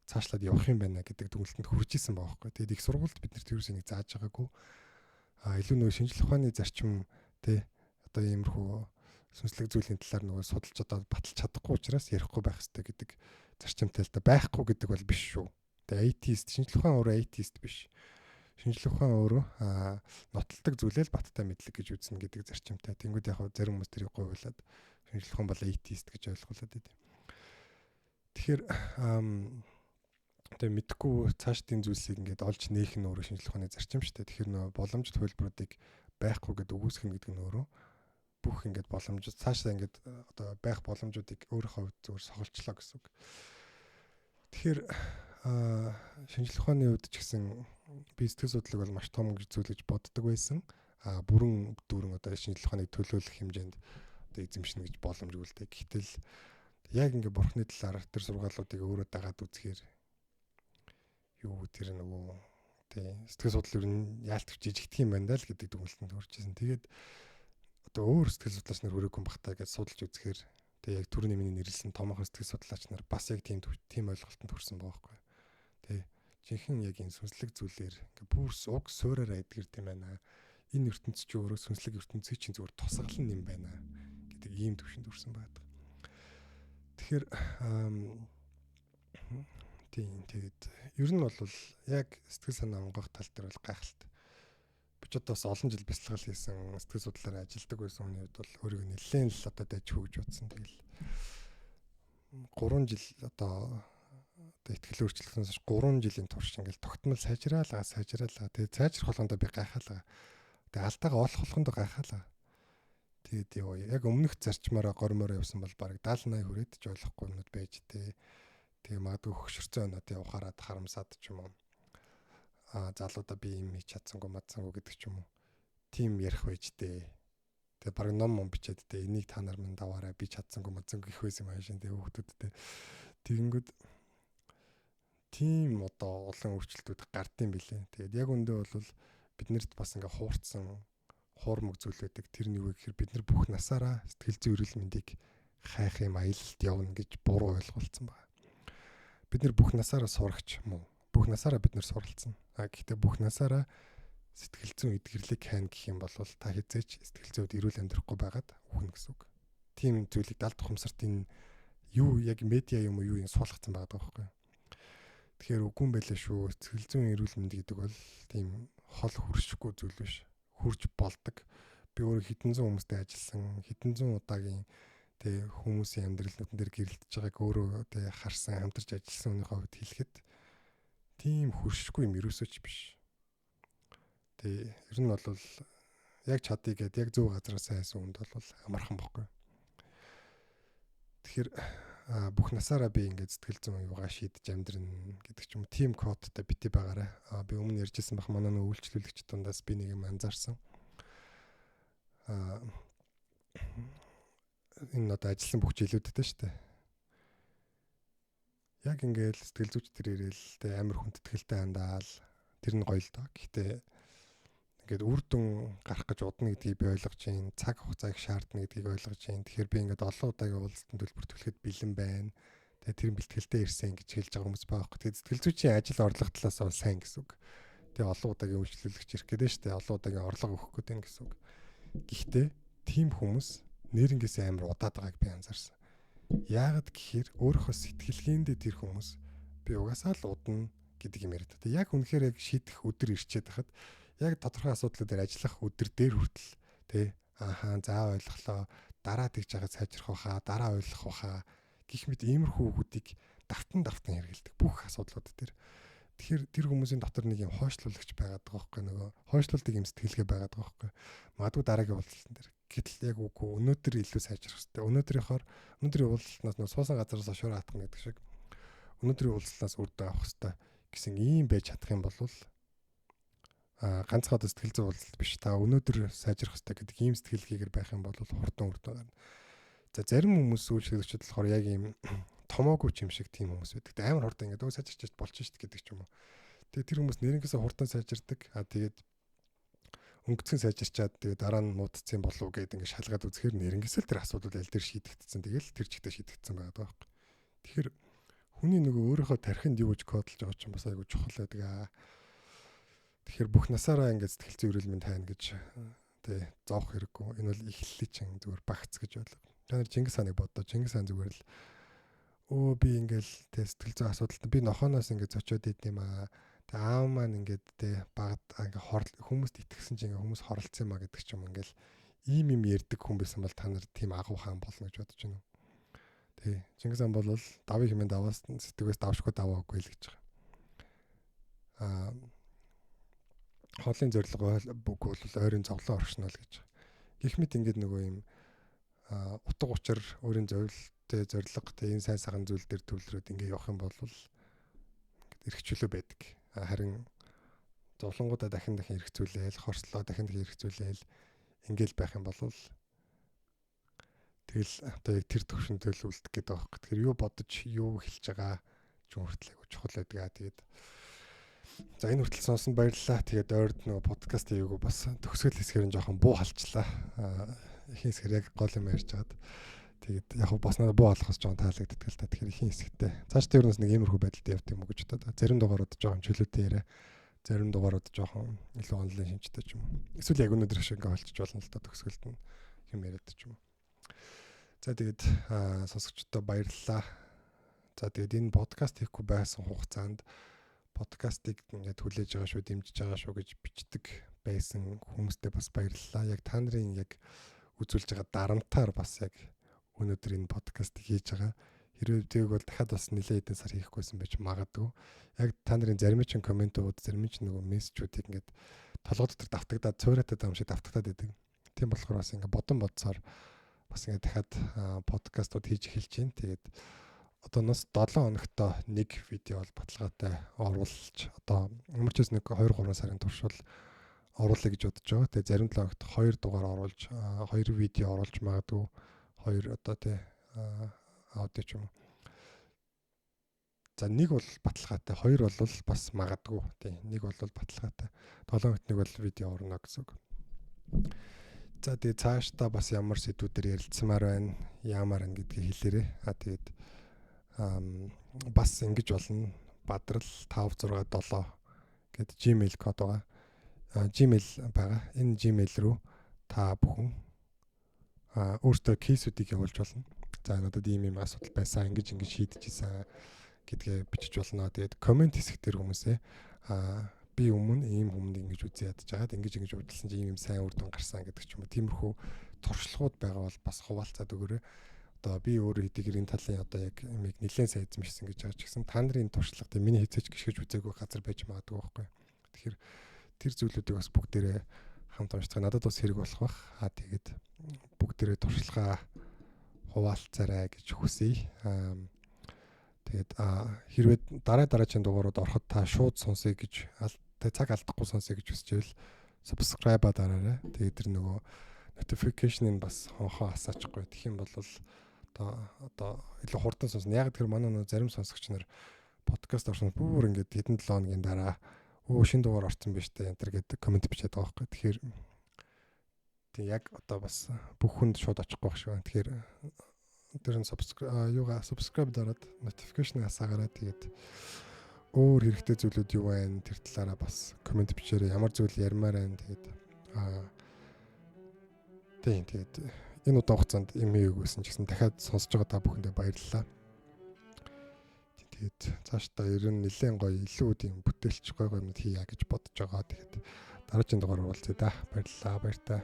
A: цаашлаад явах юм байна гэдэг дүгнэлтэнд хүрч исэн байгаа байхгүй. Тэгээд их сургуульд бид нэр тэрүүс энийг зааж байгаагүй. Илүү нөгөө шинжлэх ухааны зарчим тэ одоо иймэрхүү сүнслэг зүйлийн талаар нөгөө судалж одоо баталж чадахгүй учраас ярихгүй байх хэрэгтэй гэдэг зарчимтай л да байхгүй гэдэг бол биш шүү. Тэгээ atheist шинжлэх ухаан өөрөө atheist биш. Шинжлэх ухаан өөрөө нотолдог зүйлээ л баттай мэдлэг гэж үзнэ гэдэг зарчимтай. Тэнгүүд яг зарим хүмүүс тэрийг говьлаад шинжлэх ухаан бол atheist гэж ойлголоод байдаг. Тэгэхээр тэгээ мэдхгүй цаашдын зүйлсийг ингээд олж нээх нь өөрөө шинжлэх ухааны зарчим шүү дээ. Тэгэхээр нөгөө боломжит хувилбаруудыг байхгүй гэдэг үгүйсгэн гэдэг нь өөрөө бүх ингээд боломж цаашдаа ингээд одоо байх боломжуудыг өөрийнхөө хувьд зүгээр сохолчлоо гэсэн үг. Тэгэхээр шинжлэх ухааны хувьд ч гэсэн би сэтгэл судлыг бол маш том зүйл гэж боддог байсан. Бүрэн дүүрэн одоо шинжлэх ухааныг төлөөлөх хэмжээнд одоо эзэмшнэ гэж боломжгүй л дээ. Гэтэл яг ингээд бурхны талаар тэр сургаалуудыг өөрөө дагаад үзэхээр юу тэр нөгөө тий сэтгэл судлал ер нь яалтч жижигдэх юм байна даа л гэдэг дүгнэлтэнд хүрч ирсэн. Тэгээд одоо өөр сэтгэл судлаач нар хүрээгүй юм бахтаа гэж судалж үзэхээр тэгээ яг түрүүний миний нэрлсэн томоохон сэтгэл судлаач нар бас яг тийм ойлголтод хүрсэн байгаа байхгүй. Тэ жинхэнэ яг энэ сүнслэг зүйлээр ингээ бүр уг суураараа эдгэрд юм байна. Энэ ертөнцийн чи өөрөө сүнслэг ертөнцийн чинь зүгээр тусгалан юм байна гэдэг ийм төвшөнд хүрсэн байдаг. Тэгэхээр тийм тэгээд ер нь бол яг сэтгэл санаа онгох тал дээр бол гайхалтай. Би ч одоо бас олон жил бяцлал хийсэн сэтгэл судлаараа ажилладаг байсан хүний хувьд бол өөрийгөө нэлээд л одоо дайж хөвж утсан. Тэгэл 3 жил одоо ихтгэл өөрчлөлтөөс 3 жилийн турш ингээл тогтмол сайжраалаа. Тэгээд сайжрах болгондоо би гайхаалаа. Тэгээд алдаага олох болгондоо гайхаалаа. Тэгээд яг өмнөх зарчмаараа гормоор явсан бол бараг 70-80 хүрээд ч ойлгохгүй юмуд байж тээ. Тэгээ магадгүй хөшөрцөн өнөд явахаараад харамсаад ч юм уу. Залуудаа би юм хийж чадсангүй мадсангүй гэдэг ч юм уу. Тим ярих байж тээ. Тэгээ бараг ном бичээд тээ. Энийг та нар минь даваарай. Би чадсангүй мадсангүй гэх байсан юм аашин тээ хүүхдүүдтэй. Тэгэнгүүт тийм одоо олон өөрчлөлтүүд гардыг билээ. Тэгээд яг өндөө бол биднэрт бас ингээ хуурцсан хуурмаг зүйл байдаг. Тэр нь юу гэхээр бид нар бүх насаараа сэтгэл зүйн эрүүл мэндийг хайх юм аялалд явна гэж буруу ойлголцсон байна. Бид нар бүх насаараа сурагч мөн. Бүх насаараа бид нар суралцсан. Гэхдээ бүх насаараа сэтгэл зүйн эдгэрлийг хайна гэх юм бол та хизээч сэтгэл зүйд эрүүл амьдрахгүй байгаад үхнэ гэсэн үг. Тийм зүйлийг далд тухамсарт энэ юу яг медиа юм уу юу юм суулгацсан байгаа байхгүй. Тэгэхээр үгүй юм байлаа шүү. Сэтгэл зүйн эрүүл мэнд гэдэг бол тийм хол хүршихгүй зүйл биш. Хүрж болдог. Би өөрөө хэдэн зуун хүмүүстэй ажилласан, хэдэн зуун удаагийн тэг хүмүүсийн амьдралнуудын дээр гэрэлтэж байгааг өөрөө тэг харсан, хамтарч ажилласан хүнийхээ хувьд хэлэхэд тийм хүршихгүй юм ерөөсөөч биш. Тэг ер нь бол яг чадъя гэдээ яг зөв газараас хайсан хүнд бол амархан бохгүй. Тэгэхээр бүх насаараа би ингээд сэтгэл зүйн юугаа шийдэж амьдрна гэдэг ч юм уу. Тим кодтой бити байгаарай. Би өмнө ярьжсэн бах манай нөө үйлчлүүлэгч дундаас би нэг юм анзаарсан. Энэ одоо ажилласан бүх жилүүдэд шүү дээ. Яг ингээд сэтгэл зүйч төр ирээл тэ амар хүндэтгэлтэй хандаал тэр нь гоё л доо. Гэхдээ ингээд үр дүн гарах гэж удна гэдгийг би ойлгож байна. Цаг хугацааг шаардна гэдгийг ойлгож байна. Тэгэхээр би ингээд олон удаагийн уулзалтанд төлбөр төлөхөд бэлэн байна. Тэгээ тэр бэлтгэлтэй ирсэн гэж хэлж байгаа хүмүүс байгаа. Тэгээ сэтгэл зүйчийн ажил орлого талаас бол сайн гэсэн үг. Тэгээ олон удаагийн үйлчлүүлэгч ирэх гэдэг нь шүү дээ. Олон удаагийн орлого өгөх гэдэг нь гэсэн үг. Гэхдээ тийм хүмүүс нэрнгээсээ амар удаад байгааг би анзаарсан. Яагаад гэхээр өөрийнхөө сэтгэлгээндээ тэр хүмүүс би угаасаа л удна гэдэг юм яриад. Тэгээ яг үнэхээр яг шийдэх өдөр ирчээд хахад яг тодорхой асуудлууд дээр ажиллах өдөр дээр хүртэл тий заа ойлголоо дараа тэгж байгаа сайжрах баха дараа ойлгох баха гэх мэт иймэрхүү үгүүдийг давтан хэрэгэлдэг бүх асуудлууд дээр. Тэгэхээр тэр хүмүүсийн дотор нэг юм хойшлуулагч байгаад байгаа байхгүй нөгөө хойшлуулдаг юм сэтгэлгээ байгаад байгаа байхгүй. Магадгүй дараагийн уулзалтан дээр гэтэл яг үгүй өнөөдөр илүү сайжрах хэрэгтэй. Өнөөдрийн уулзалтнаас нөгөө суусан газараас шуураа хатах гэдэг шиг өнөөдрийн уулзалтнаас үрдэ авах хэрэгтэй гэсэн ийм байж чадах юм бол ганцхан сэтгэл зүйн уулзалт биш та өнөөдөр сайжрах хэрэгтэй гэдэг ийм сэтгэлгээгээр байх юм бол хурдан үрдэ гарна. За зарим хүмүүс үйлчлэгчид болохоор яг ийм томоогүй юм шиг тийм хүмүүс байдаг. Амар хурдан ингээд өө сайжирч болж шít гэдэг ч юм уу. Тэгээ тэр хүмүүс нэрнгээсээ хурдан сайжирдаг. Тэгээд өнгөцгөн сайжирчаад тэгээд дараа нь муудцсан болов уу гэдэг ингээд шалгаад үзэхээр нэрнгээсээ л тэр асуудал аль дээр шийдэгдсэн. Тэгэл тэр чигтээ шийдэгдсэн байгаа байхгүй. Тэгэхээр хүний нөгөө өөрийнхөө тархинд юу гэж кодлж байгаа ч юм бас айгүй чухал байдаг. Тэгэхээр бүх насаараа ингээд сэтгэл зүйн эрүүл мэнд тайна гэж тий зоох хэрэггүй. Энэ бол эхлэлий чинь зүгээр багц гэж бодлоо. Та нар Чингис хааныг боддоо. Чингис хаан зүгээр л би ингээл тий сэтгэл зүйн асуудалтай би нохооноос ингээд зочиод идэм аа. Тэгээ аав маань ингээд тий багт ингээд хүмүүст итгэсэн чинь хүмүүс хорлцсон юм а гэдэг ч юм ингээл ийм юм ярьдаг хүн байсан бол та нар тийм агуу хаан болно гэж бодож байна уу? Тий Чингис хаан бол давыг хэмээн даваас сэтгэвээс давшгүй даваагүй л гэж байгаа. Хоолын зорилго бүх бол ойрын зовлон оршнол гэж. Гэх мэт ингээд нөгөө юм утга учир өөрийн зорилттой зорилго тэ энэ сайн сайхан зүйл дээр төвлөрөөд ингээд явах юм бол ингээд эрхчлөө байдаг. Харин зовлонгуудаа дахин эрхцүүлээл, хорслоо дахин эрхцүүлээл ингээл байх юм бол тэгэл одоо яг тэр төвшөнтэй л үлдэх гэдэг байгаа. Тэгэхээр юу бодож юу хэлж байгаа ч хүртэл айгу чухал байдаг. Тэгээд за энэ хүртэл сонсон баярлалаа. Тэгээд ойрд нөгөө подкаст хийгээгүй бас төгсгөл хэсгээр нь жоохон буу халчлаа. Ихэнх хэсгээр яг гол юм ярьж хагаад. Тэгээд яг бас надад буу болохоос жоохон таалагддаг л та. Тэгэхээр ихэнх хэсэгтээ. Цааш тэрнээс нэг иймэрхүү байдалд явт юм уу гэж бодоод. Зарим дугаарууд жоохон чөлөөтэй яриа. Зарим дугаарууд жоохон илүү онлайн шинжтэй ч юм уу. Эсвэл яг өнөөдөр шиг ингээ олчж болно л та төгсгөлд нь юм яриад ч юм уу. За тэгээд сонсогчдод баярлалаа. За тэгээд энэ подкаст хийхгүй байсан хугацаанд подкастыг ингээд хүлээж байгаа шүү, дэмжиж байгаа шүү гэж бичдэг байсан хүмүүстээ бас баярлалаа. Яг та нарын яг үзүүлж байгаа дарамтаар бас яг өнөөдөр энэ подкастыг хийж байгаа. Хэрвээ тийг бол дахиад бас нэлээд хэдэн сар хийхгүйсэн байж магадгүй. Яг та нарын зарим ч комментууд, зарим ч нөгөө мессежүүдийг ингээд толгой дотор давтагдаад, цуурайтаад байгаа юм шиг давтагдаад байдаг. Тийм болохоор бас ингээд бодон бодсоор бас ингээд дахиад подкастууд хийж эхэлж байна. Тэгээд одоо нас 7 хоногтой нэг видео бол баталгаатай оруулж одоо ямарчээс нэг 2-3 сарын турш бол оруулъя гэж бодож байгаа. Тэгээ зарим 7 хоногт 2 дугаар оруулж 2 видео оруулж магадгүй 2 одоо тий аудио ч юм уу. За нэг бол баталгаатай, 2 бол бас магадгүй тий нэг бол баталгаатай. 7 хоногт нэг бол видео орно гэсэн үг. За тэгээ цаашдаа бас ямар сэдвүүдээр ярилцсамаар байна, яамаар байна гэдгийг хэлээрэй. Тэгээд бас ингэж болно. Бадрал 567 гэдэг Gmail код байгаа. Gmail байгаа. Энэ Gmail рүү та бүхэн өөртөө кейсүүдийг явуулж болно. За надад ийм асуудал байсан, ингэж шийдэжсэн гэдгээ бичиж болно. Тэгээд комент хэсэг дээр хүмүүсээ би өмнө ийм хүмүүнд ингэж үзээ ядж байгаад ингэж уудлсан чинь ийм сайн үр дүн гарсан гэдэг ч юм уу. Тиймэрхүү туршлагууд байгаа бол бас хуваалцаад өгөөрэй. Одоо би өөрөө хэдийгээр энэ талын одоо яг юмыг нэлээд сайн эзэмшсэн гэж байгаа ч гэсэн та нарын туршлага тийм миний хэзээч гიშгэж үзээгүй газар байж магадгүй байхгүй. Тэгэхээр тэр зүйлүүдийг бас бүгдээрээ хамт уншдаг. Надад бас хэрэг болох бах. Тэгээд бүгдээрээ туршлагаа хуваалцаарай гэж хүсье. Тэгээд хэрвээ дараагийн дугаарууд ороход та шууд сонсъё гэж цаг алдахгүй сонсъё гэж хүсчихвэл subscribe дараарай. Тэгээд тэр нөгөө notification-ыг бас хонхоо асаачгүй. Тэгэх юм бол одоо илүү хурдан сонсно. Яг тэр манай нөгөө зарим сонсогч нар подкаст орсон бүр ингээд хэдэн 7 хоногийн дараа шинэ дугаар орсон биз дээ. Янтар гэдэг комент бичээд байгаа байхгүй. Тэгэхээр тэг яг одоо бас бүх хүнд шууд очихгүй байх шүү. Тэгэхээр тэр нь subscribe дараад notification асаагаарай. Тэгээд өөр хэрэгтэй зүйлүүд юу вэ? Тэр талаараа бас комент бичээрэй. Ямар зүйл ярмаар байна. Тэгээд энэ удаан хугацаанд юм хийгээсэн ч гэсэн дахиад сонсож байгаа та бүхэндээ баярлалаа. Тэгээд цаашдаа ер нь нэлээд гоё илүү тийм бүтээлч гоё юмд хийя гэж бодож байгаа. Тэгээд дараагийн дугаар уулзъя да. Баярлалаа. Баяр та.